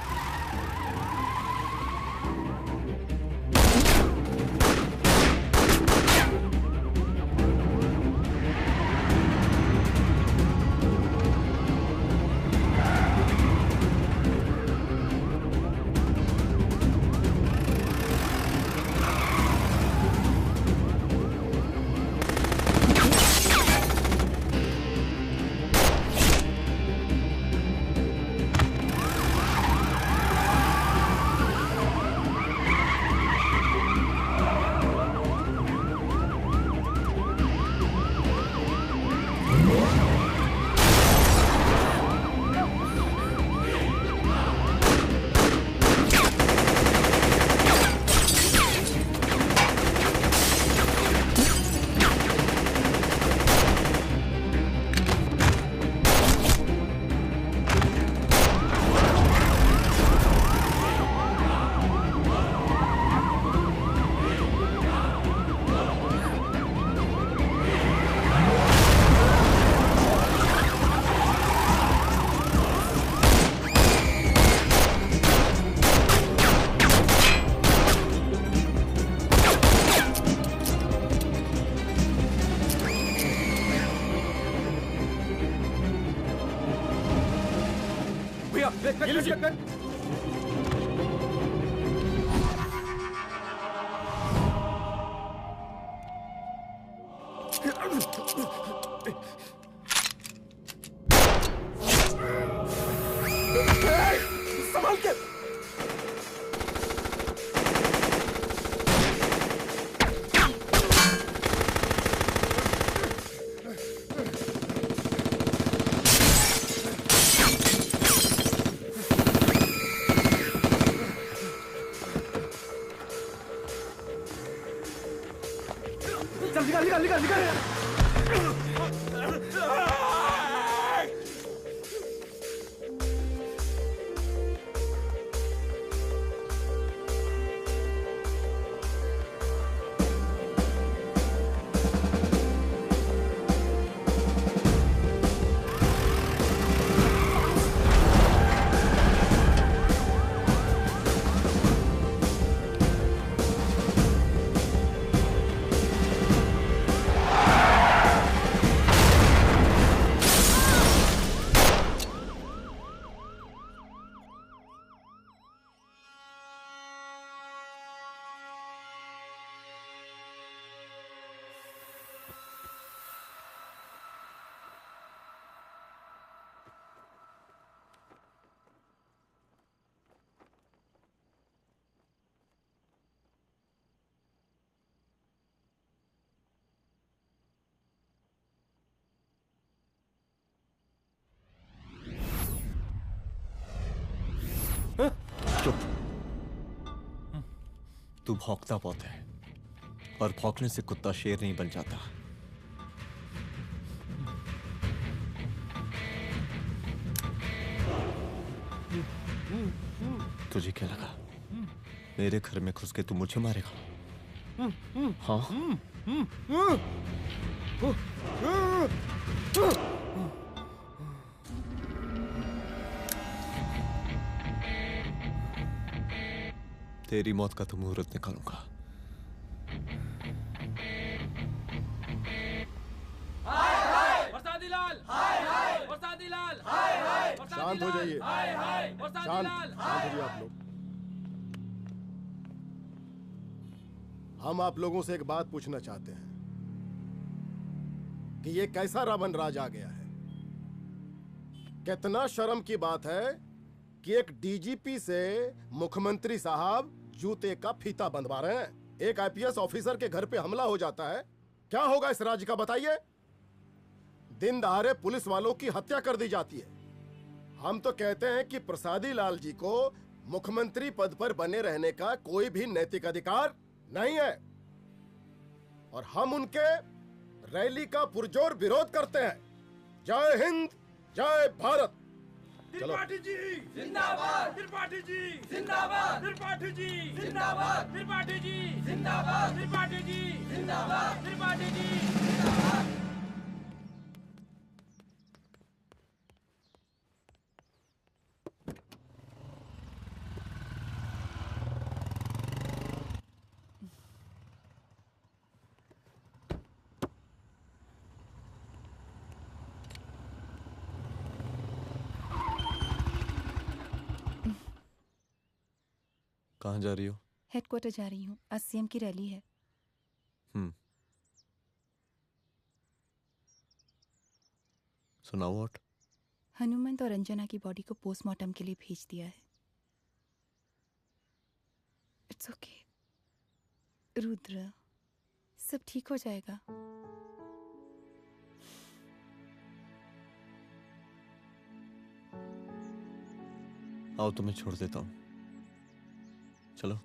संभाल के। चल निकाल निकाल निकाल निकाल। चुप। तू भौंकता बहुत है और भौंकने से कुत्ता शेर नहीं बन जाता। तुझे क्या लगा मेरे घर में घुस के तू मुझे मारेगा? हाँ? तेरी मौत का तो मुहूर्त निकालूंगा। शांत हो जाइए। शांत हो जाइए आप लोग। हम आप लोगों से एक बात पूछना चाहते हैं कि ये कैसा रावण राज आ गया है। कितना शर्म की बात है कि एक डीजीपी से मुख्यमंत्री साहब जूते का फीता बंधवा रहे हैं। एक आईपीएस ऑफिसर के घर पे हमला हो जाता है, क्या होगा इस राज्य का बताइए? दिन दहाड़े पुलिस वालों की हत्या कर दी जाती है। हम तो कहते हैं कि प्रसादी लाल जी को मुख्यमंत्री पद पर बने रहने का कोई भी नैतिक अधिकार नहीं है और हम उनके रैली का पुरजोर विरोध करते हैं। जय हिंद, जय भारत। त्रिपाठी जी जिंदाबाद, त्रिपाठी जी जिंदाबाद, त्रिपाठी जी जिंदाबाद, त्रिपाठी जी जिंदाबाद, त्रिपाठी जी जिंदाबाद, त्रिपाठी जी जिंदाबाद। कहाँ जा रही हो? हेडक्वार्टर जा रही हूँ, आज सीएम की रैली है। सुनाओ। व्हाट? हनुमंत और अंजना की बॉडी को पोस्टमार्टम के लिए भेज दिया है। इट्स ओके रुद्र, सब ठीक हो जाएगा। आओ तुम्हें छोड़ देता हूँ, चलो।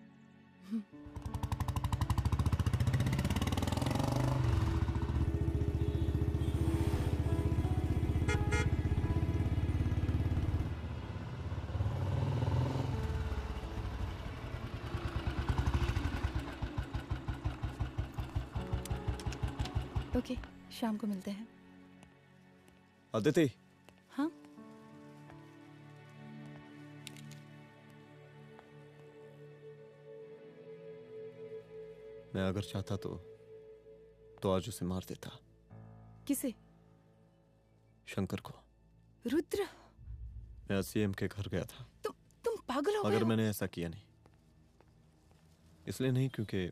ओके, शाम को मिलते हैं। अदिति। हाँ? मैं अगर चाहता तो आज उसे मार देता। किसे? शंकर को। रुद्र, मैं सीएम के घर गया था। तुम पागल हो गए मगर हो? मैंने ऐसा किया नहीं। इसलिए नहीं क्योंकि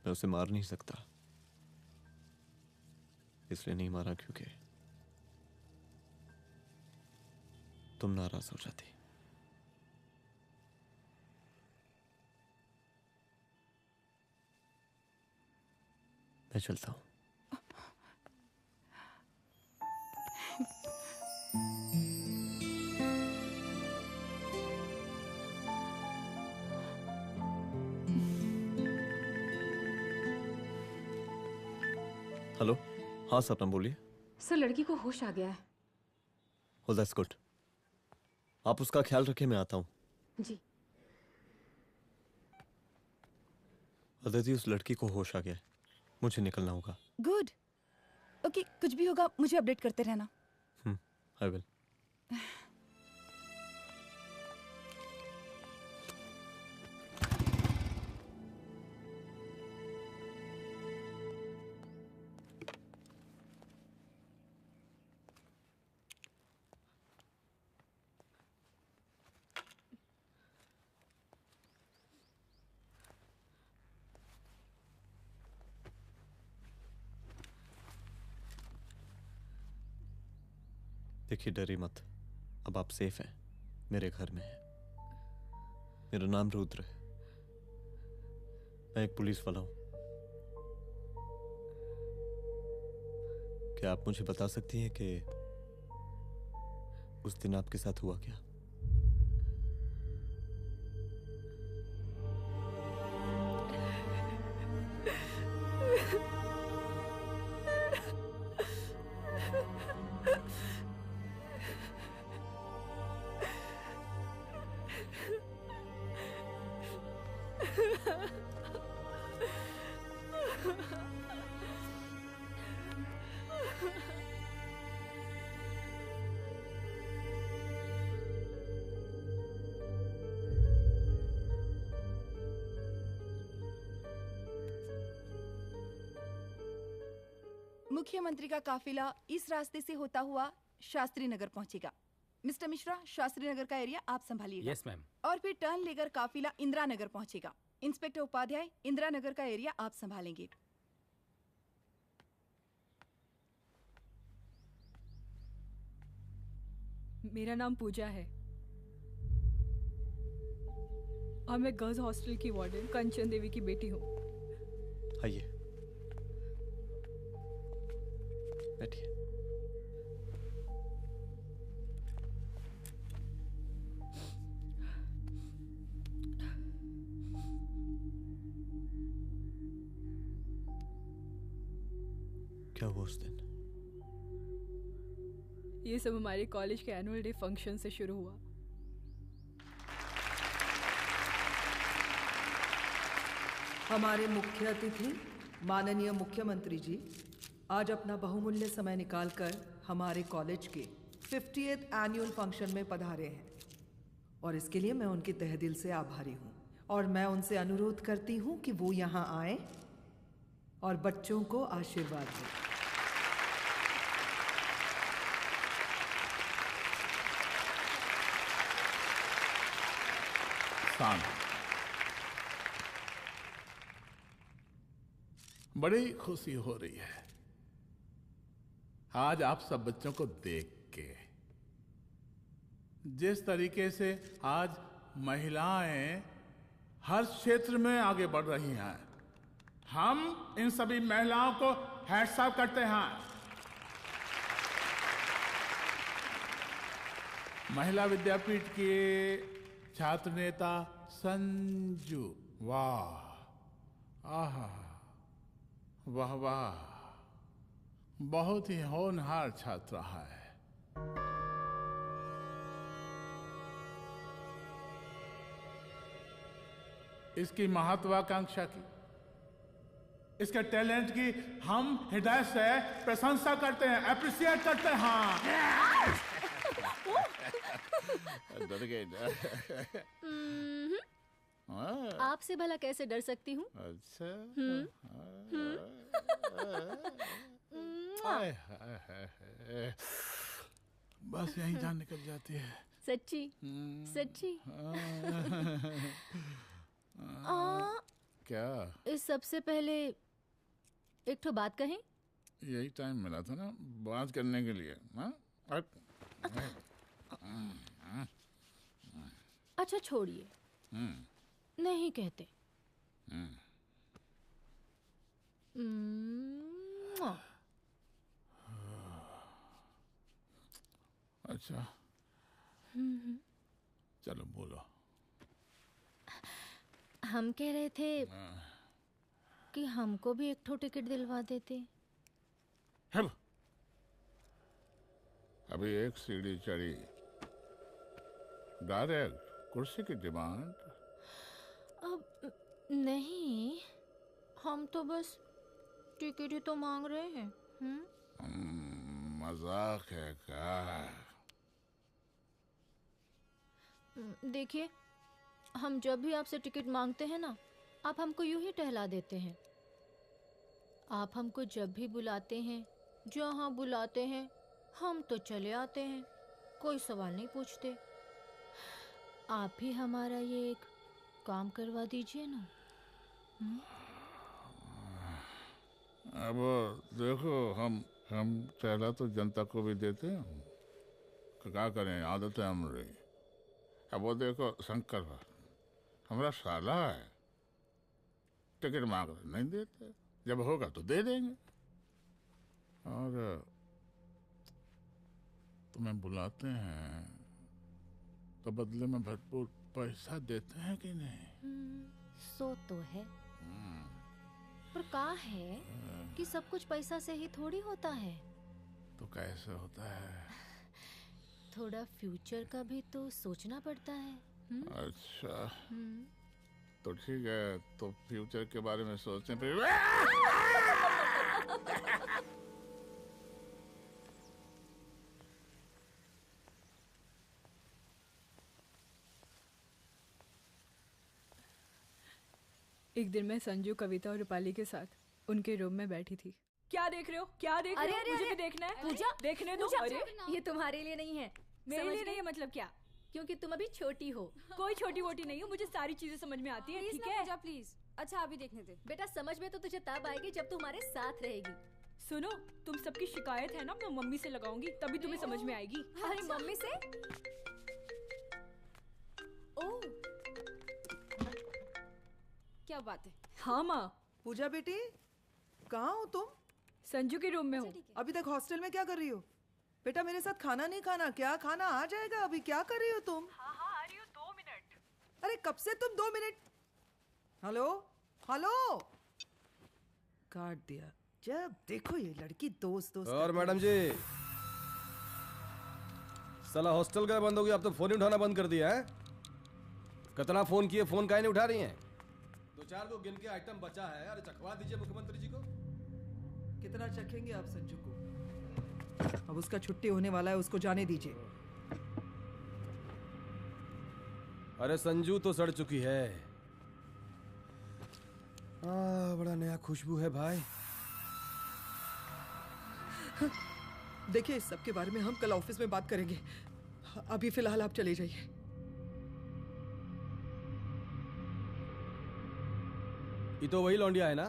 मैं उसे मार नहीं सकता, इसलिए नहीं मारा क्योंकि तुम नाराज हो जाती। मैं चलता हूं। हेलो। हाँ सपना बोलिए। सर, लड़की को होश आ गया है। Oh, that's good. आप उसका ख्याल रखिए, मैं आता हूँ। जी। अदिति, उस लड़की को होश आ गया है, मुझे निकलना होगा। गुड। ओके, कुछ भी होगा मुझे अपडेट करते रहना। I will. देखिए, डरिए मत, अब आप सेफ हैं, मेरे घर में हैं। मेरा नाम रुद्र है, मैं एक पुलिस वाला हूं। क्या आप मुझे बता सकती हैं कि उस दिन आपके साथ हुआ क्या? मुख्यमंत्री का काफिला इस रास्ते से होता हुआ शास्त्री नगर पहुंचेगा। मिस्टर मिश्रा, शास्त्री नगर का एरिया आप संभालिएगा। Yes ma'am. और फिर टर्न लेकर काफिला इंदिरा नगर पहुंचेगा। इंस्पेक्टर उपाध्याय, इंदिरा नगर का एरिया आप संभालेंगे। मेरा नाम पूजा है और मैं गर्ल्स हॉस्टल की वार्डन कंचन देवी की बेटी हूँ। आइए, बैठिए। क्या हुआ उस दिन? ये सब हमारे कॉलेज के एनुअल डे फंक्शन से शुरू हुआ। हमारे मुख्य अतिथि माननीय मुख्यमंत्री जी आज अपना बहुमूल्य समय निकालकर हमारे कॉलेज के 50th एनुअल फंक्शन में पधारे हैं और इसके लिए मैं उनके तहे दिल से आभारी हूँ और मैं उनसे अनुरोध करती हूँ कि वो यहाँ आए और बच्चों को आशीर्वाद दें। बड़ी खुशी हो रही है आज आप सब बच्चों को देख के। जिस तरीके से आज महिलाएं हर क्षेत्र में आगे बढ़ रही हैं, हम इन सभी महिलाओं को हैट्स ऑफ करते हैं। महिला विद्यापीठ के छात्र नेता संजू, वाह, आहा, वाह वाह, बहुत ही होनहार छात्रा है। इसकी महत्वाकांक्षा की, इसके टैलेंट की हम हृदय से प्रशंसा करते हैं, अप्रिशिएट करते हैं। डर गए आपसे भला कैसे डर सकती हूँ? अच्छा। बस यही जान निकल जाती है। सच्ची सच्ची। क्या? इस सबसे पहले एक तो बात कहें। यही टाइम मिला था ना बात करने के लिए। अच्छा छोड़िए, नहीं कहते। अच्छा चलो बोलो। हम कह रहे थे कि हमको भी एक ठो टिकट दिलवा देते। अभी एक सीढ़ी चढ़ी, डायरेक्ट कुर्सी की डिमांड। अब नहीं, हम तो बस टिकट ही तो मांग रहे हैं। मजाक है क्या? देखिए, हम जब भी आपसे टिकट मांगते हैं ना, आप हमको यूं ही टहला देते हैं। आप हमको जब भी बुलाते हैं, जहाँ बुलाते हैं, हम तो चले आते हैं, कोई सवाल नहीं पूछते। आप भी हमारा ये एक काम करवा दीजिए ना। अब देखो, हम टहला तो जनता को भी देते हैं, क्या करें, आदत है हमारी। अब वो देखो शंकर हमारा साला है, टिकट मांग रहे नहीं देते, जब होगा तो दे देंगे। और तुम्हें बुलाते हैं तो बदले में भरपूर पैसा देते हैं कि नहीं? सो तो है, पर का है कि सब कुछ पैसा से ही थोड़ी होता है। तो कैसे होता है? थोड़ा फ्यूचर का भी तो सोचना पड़ता है। अच्छा, तो ठीक है, तो फ्यूचर के बारे में सोचने पे एक दिन मैं संजू, कविता और रूपाली के साथ उनके रूम में बैठी थी। क्या देख रहे हो? क्या देख रहे हो? मुझे भी देखना है। पूजा, देखने दो। अरे ये तुम्हारे लिए नहीं है। मेरे लिए नहीं है मतलब क्या? क्योंकि तुम अभी छोटी हो। कोई छोटी वोटी नहीं हो, मुझे सारी चीजें समझ में आती है। ठीक है पूजा प्लीज। अच्छा अभी देखने दे। बेटा समझ में तो तुझे तब आएगी जब तू हमारे साथ रहेगी। सुनो, तुम सबकी शिकायत है ना, मैं मम्मी से लगाऊंगी, तभी तुम्हें समझ में आएगी। अरे मम्मी से? ओह क्या बात है। हाँ माँ। पूजा बेटी, कहाँ हो तुम? संजू के रूम में हूँ। अभी तक हॉस्टल में क्या कर रही हो? बेटा मेरे साथ खाना नहीं खाना क्या? खाना आ जाएगा, अभी क्या कर रही हो तुम? हाँ आ रही हूँ, 2 मिनट। अरे कब से तुम 2 मिनट? हेलो हेलो, काट दिया। जब देखो ये लड़की दोस्त दोस्त। और मैडम जी, साला हॉस्टल का बंद हो गया, अब तो फोन ही उठाना बंद कर दिया है। कितना फोन किए, फोन काहे नहीं उठा रही हैं? 2-4 को गिन के आइटम बचा है, अरे चखवा दीजिए मुख्यमंत्री जी को। कितना चखेंगे आप संजू को? अब उसका छुट्टी होने वाला है, उसको जाने दीजिए। अरे संजू तो सड़ चुकी है। बड़ा नया खुशबू है भाई। देखिए इस सब के बारे में हम कल ऑफिस में बात करेंगे, अभी फिलहाल आप चले जाइए। ये तो वही लौंडिया है ना,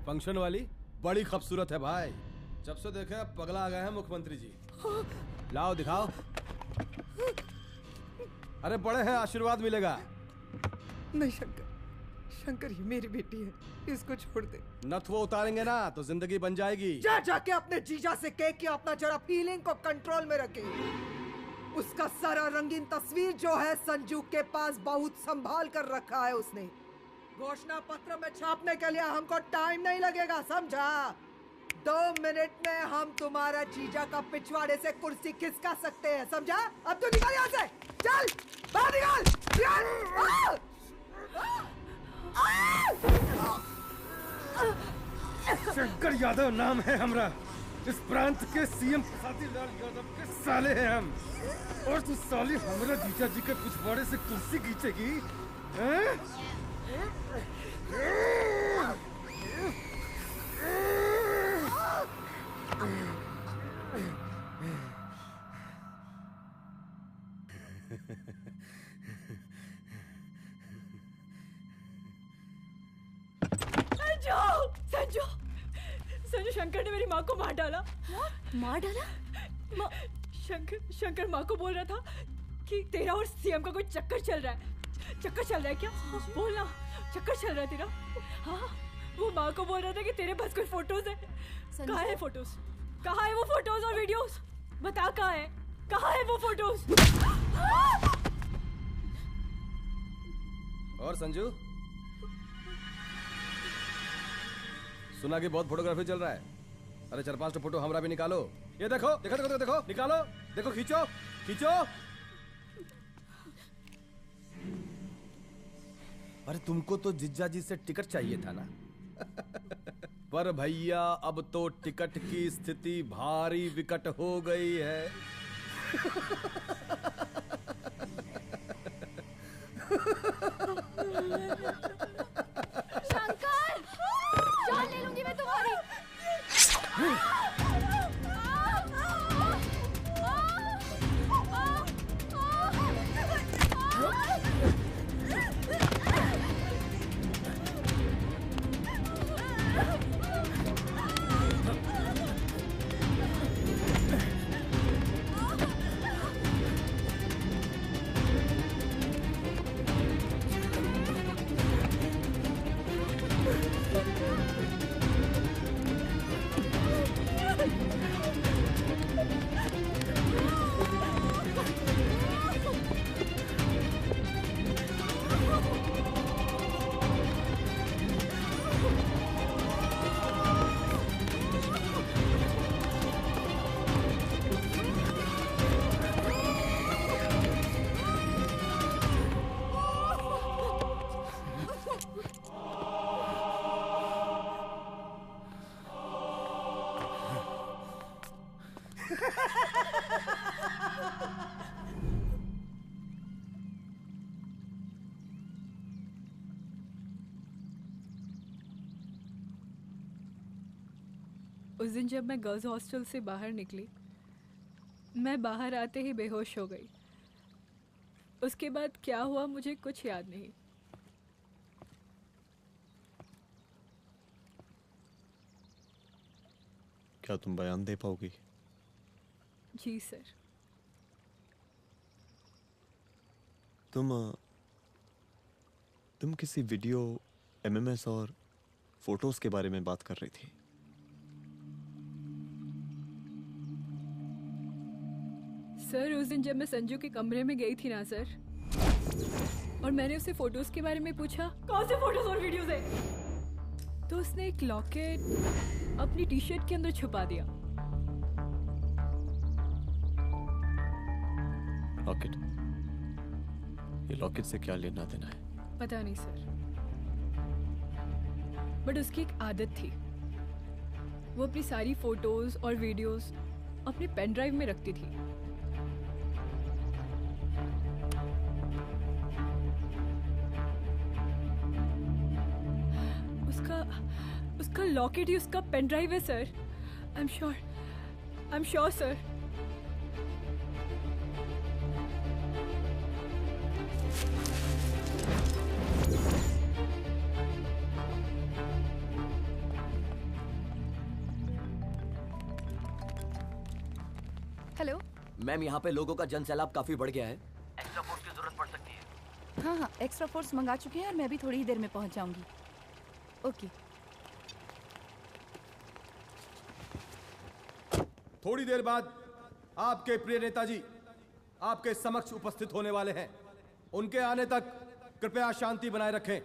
फंक्शन वाली? बड़ी खूबसूरत है भाई। जब से देखे पगला आ गए हैं मुख्यमंत्री जी। लाओ दिखाओ। अरे बड़े हैं, आशीर्वाद मिलेगा। नहीं शंकर, शंकर ये मेरी बेटी है, इसको छोड़ दे। नथ वो उतारेंगे ना तो जिंदगी बन जाएगी। जा जाके अपने जीजा से कह के अपना जरा फीलिंग को कंट्रोल में रखे। उसका सारा रंगीन तस्वीर जो है संजू के पास बहुत संभाल कर रखा है उसने। घोषणा पत्र में छापने के लिए हमको टाइम नहीं लगेगा, समझा? 2 मिनट में हम तुम्हारा जीजा का पिछवाड़े से कुर्सी खिसका सकते हैं, समझा? अब तो निकल यहाँ से, चल बाहर निकल। शंकर यादव नाम है हमरा, इस प्रांत के सीएम साथीलाल यादव के साले हैं हम। और तू साली हमरा जीजा जी के पिछवाड़े से कुर्सी खींचेगी? संजू, संजू शंकर ने मेरी माँ को मार डाला। मार डाला? शंकर माँ को बोल रहा था कि तेरा और सीएम का कोई चक्कर चल रहा है। चक्कर चल रहा है क्या? बोलना, चक्कर चल रहा है तेरा? हाँ, वो माँ को बोल रहा था कि तेरे पास कोई फोटोज है। कहाँ है फोटोज? कहाँ है वो फोटोज और वीडियोस? बता कहाँ है? कहाँ है वो फोटोज? और संजू, सुना कि बहुत फोटोग्राफी चल रहा है। अरे 4-5 फोटो हमरा भी निकालो। ये देखो देखो देखो देखो, निकालो, देखो, खींचो खींचो। अरे तुमको तो जिज्जा जी से टिकट चाहिए था ना। पर भैया अब तो टिकट की स्थिति भारी विकट हो गई है। शंकर, जान ले लूंगी मैं तुम्हारी। उस दिन जब मैं गर्ल्स हॉस्टल से बाहर निकली, मैं बाहर आते ही बेहोश हो गई। उसके बाद क्या हुआ मुझे कुछ याद नहीं। क्या तुम बयान दे पाओगी? जी सर। तुम किसी वीडियो, एमएमएस और फोटोज के बारे में बात कर रही थी। सर उस दिन जब मैं संजू के कमरे में गई थी ना सर, और मैंने उससे फोटोज के बारे में पूछा, कौन से फोटोज और वीडियोज है, तो उसने एक लॉकेट अपनी टी शर्ट के अंदर छुपा दिया। लॉकेट? ये लॉकेट से क्या लेना देना है? पता नहीं सर, बट उसकी एक आदत थी, वो अपनी सारी फोटोज और वीडियोस अपने पेन ड्राइव में रखती थी। उसका लॉकेट ही उसका पेन ड्राइव है sir. I am sure sir. Hello ma'am, यहाँ पे लोगों का जन सैलाब काफी बढ़ गया है। एक्स्ट्रा फोर्स की जरूरत पड़ सकती है। हाँ, एक्स्ट्रा फोर्स मंगा चुके हैं और मैं भी थोड़ी ही देर में पहुंच जाऊंगी। ओके। थोड़ी देर बाद आपके प्रिय नेताजी आपके समक्ष उपस्थित होने वाले हैं। उनके आने तक कृपया शांति बनाए रखें।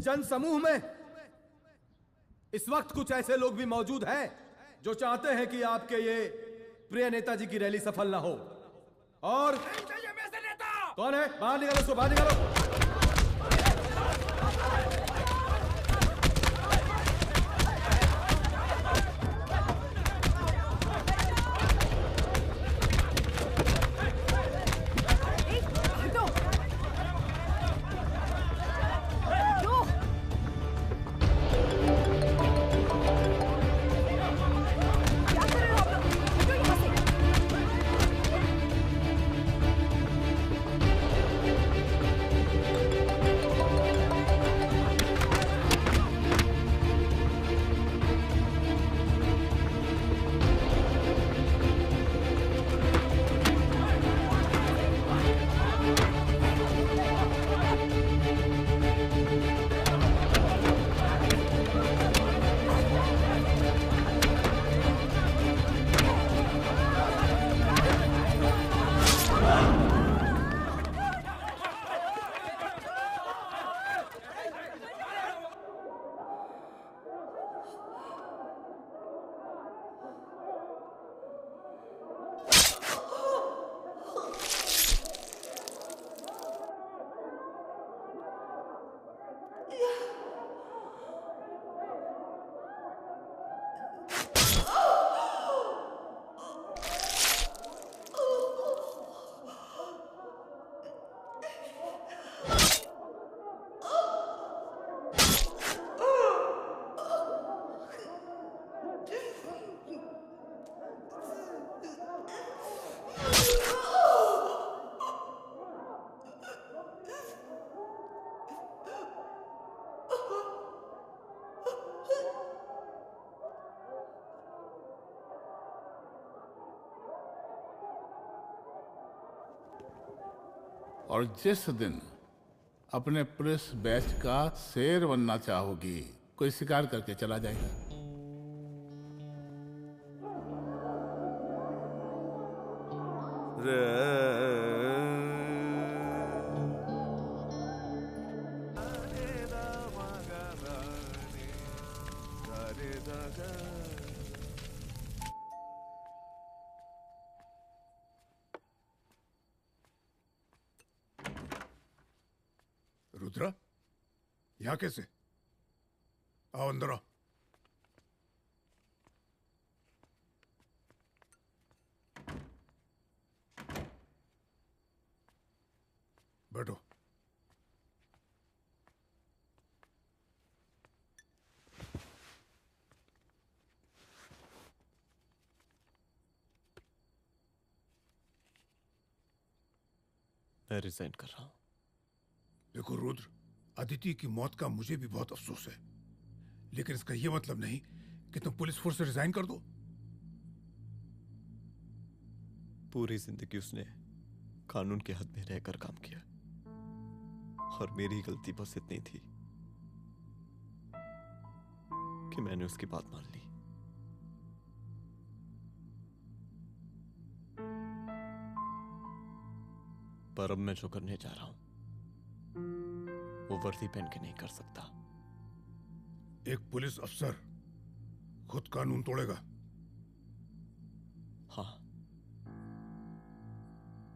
जन समूह में इस वक्त कुछ ऐसे लोग भी मौजूद हैं जो चाहते हैं कि आपके ये प्रिय नेताजी की रैली सफल ना हो। और कौन है? बाहर निकालो उसको, बाहर निकालो। और जिस दिन अपने पुलिस बैच का शेर बनना चाहोगी, कोई शिकार करके चला जाएगा। रुद्रा, यहाँ कैसे? आओ अंदर आओ। बैठो। मैं रिजाइन कर रहा हूं। देखो रुद्र, अदिति की मौत का मुझे भी बहुत अफसोस है, लेकिन इसका यह मतलब नहीं कि तुम पुलिस फोर्स से रिजाइन कर दो। पूरी जिंदगी उसने कानून के हद में रहकर काम किया और मेरी गलती बस इतनी थी कि मैंने उसकी बात मान ली। पर अब मैं जो करने जा रहा हूं वो वर्दी पहन के नहीं कर सकता। एक पुलिस अफसर खुद कानून तोड़ेगा? हाँ,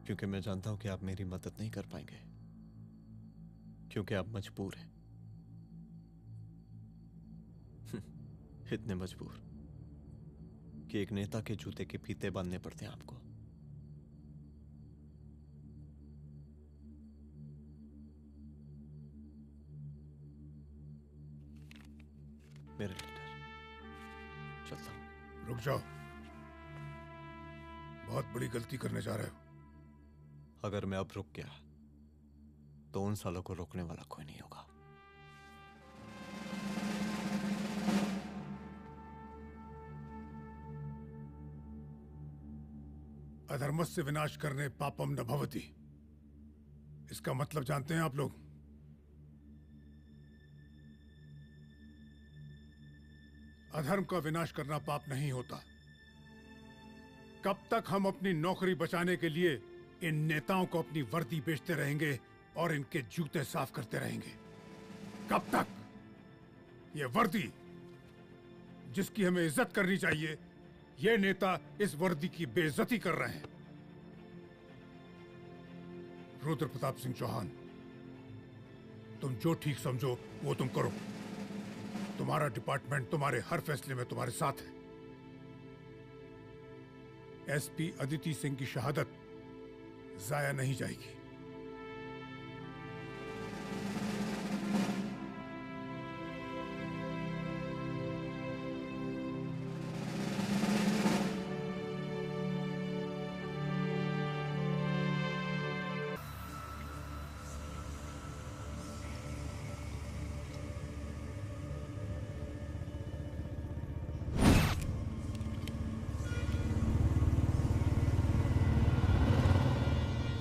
क्योंकि मैं जानता हूं कि आप मेरी मदद नहीं कर पाएंगे, क्योंकि आप मजबूर हैं। इतने मजबूर कि एक नेता के जूते के फीते बांधने पड़ते हैं आपको। मेरे लीडर, चलता हूं। रुक जाओ, बहुत बड़ी गलती करने जा रहे हो। अगर मैं अब रुक गया तो उन सालों को रोकने वाला कोई नहीं होगा। अधर्मस्य विनाश करने पापम न भवति, इसका मतलब जानते हैं आप लोग? अधर्म का विनाश करना पाप नहीं होता। कब तक हम अपनी नौकरी बचाने के लिए इन नेताओं को अपनी वर्दी बेचते रहेंगे और इनके जूते साफ करते रहेंगे? कब तक? ये वर्दी जिसकी हमें इज्जत करनी चाहिए, ये नेता इस वर्दी की बेइज्जती कर रहे हैं। रुद्र प्रताप सिंह चौहान, तुम जो ठीक समझो वो तुम करो। तुम्हारा डिपार्टमेंट तुम्हारे हर फैसले में तुम्हारे साथ है। एसपी अदिति सिंह की शहादत जाया नहीं जाएगी।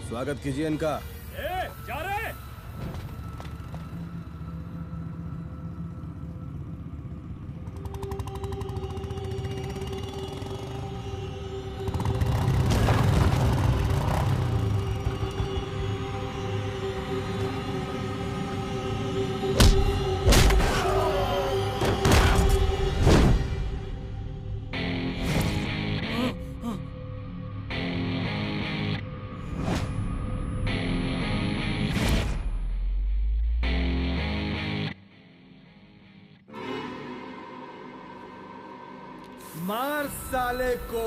स्वागत कीजिए इनका। जा रहे? मार साले को।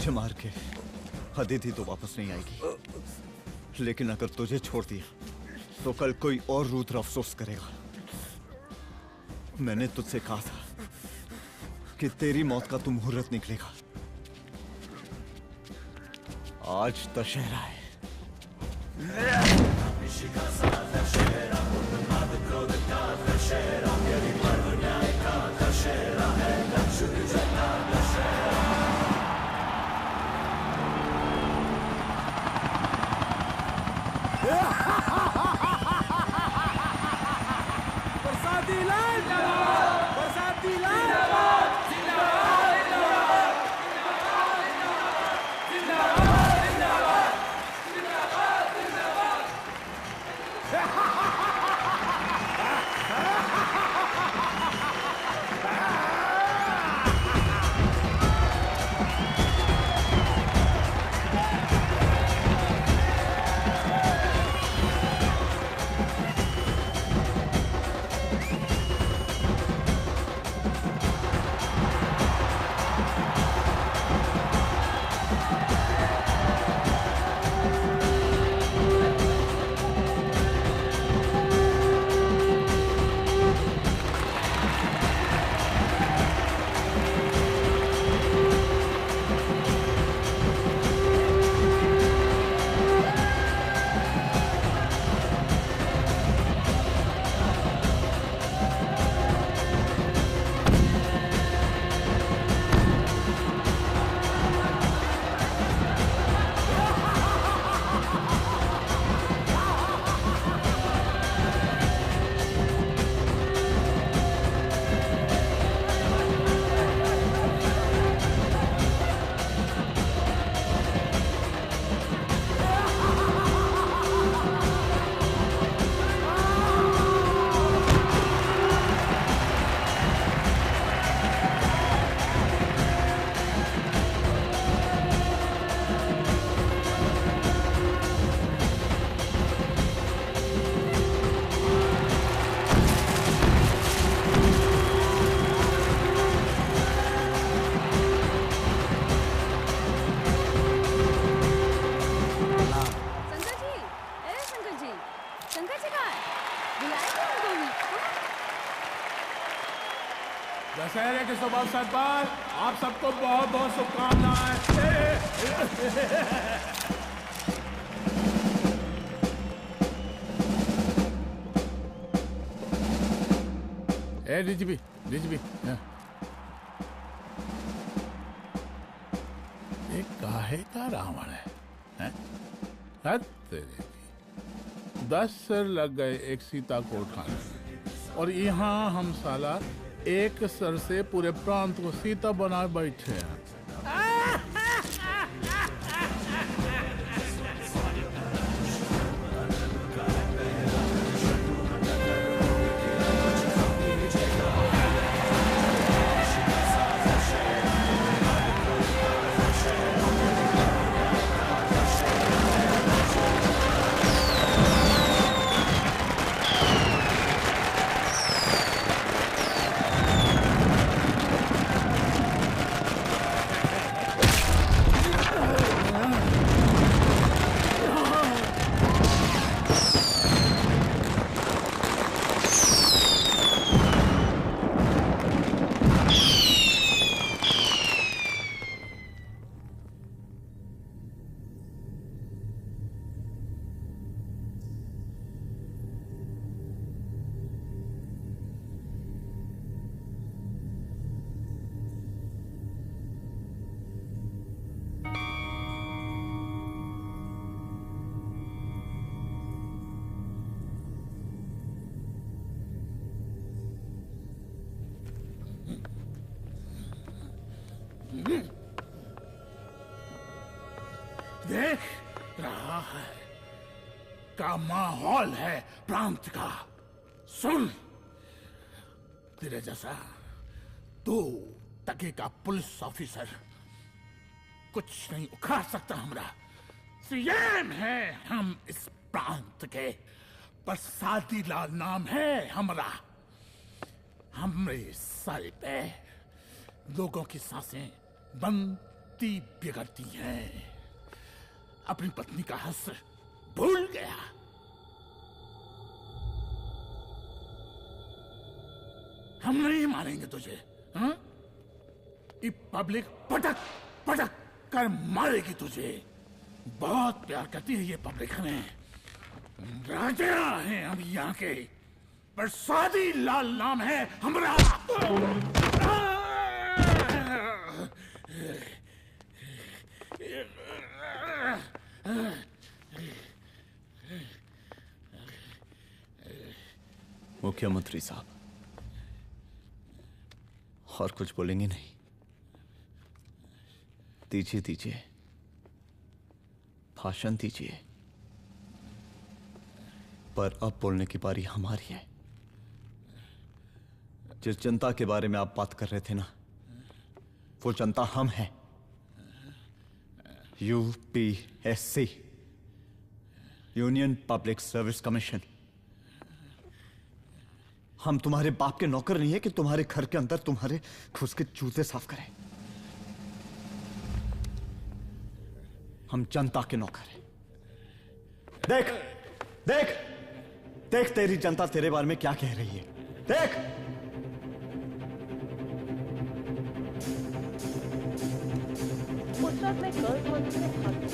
मुझे मार के अदिति तो वापस नहीं आएगी, लेकिन अगर तुझे छोड़ दिया तो कल कोई और रुद्र अफसोस करेगा। मैंने तुझसे कहा था कि तेरी मौत का तो मुहूर्त निकलेगा। आज दशहरा है। बरसाती लाल बरसाती लाल दशहरे के शुभ अवसर पर आप सबको बहुत बहुत शुभकामनाएं। डीजीपी ये काहे का रावण है? हद तेरे की। 10 सिर लग गए एक सीता को उठाने, और यहाँ हम साला एक सर से पूरे प्रांत को सीता बना बैठे हैं। देख रहा है का माहौल है प्रांत का। सुन, तेरे जैसा 2 टके का पुलिस ऑफिसर कुछ नहीं उखाड़ सकता। हमरा सीएम है हम इस प्रांत के, बरसाती लाल नाम है हमरा। हमरे सर पे लोगों की सांसें बंद पति बिगड़ती है। अपनी पत्नी का हक भूल गया। हम नहीं मारेंगे तुझे, हाँ? ये पब्लिक पटक पटक कर मारेगी तुझे। बहुत प्यार करती है ये पब्लिक हमें। राजा हैं हम यहाँ के, प्रसादी लाल नाम है हमारा। मुख्यमंत्री साहब, और कुछ बोलेंगे नहीं? दीजिए दीजिए, भाषण दीजिए। पर अब बोलने की बारी हमारी है। जिस जनता के बारे में आप बात कर रहे थे ना, वो जनता हम हैं। UPSC, union public service commission. हम तुम्हारे बाप के नौकर नहीं है कि तुम्हारे घर के अंदर तुम्हारे घुस के जूते साफ करें। हम जनता के नौकर हैं। देख देख देख, तेरी जनता तेरे बारे में क्या कह रही है। देख, उस रात मैं गर्ल्स हॉस्टल में भागी,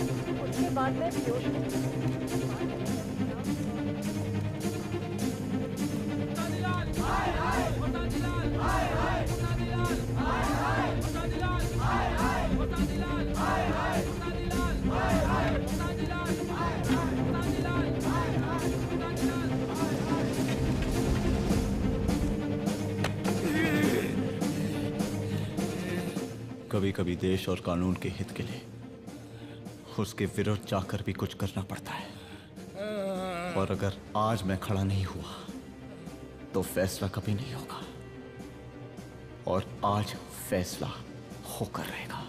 उसके बाद मैं बेहोश कभी कभी देश और कानून के हित के लिए उसके विरुद्ध जाकर भी कुछ करना पड़ता है। और अगर आज मैं खड़ा नहीं हुआ तो फैसला कभी नहीं होगा, और आज फैसला होकर रहेगा।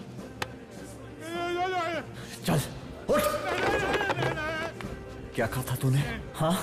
चल उठ। क्या कहा था तूने? हाँ?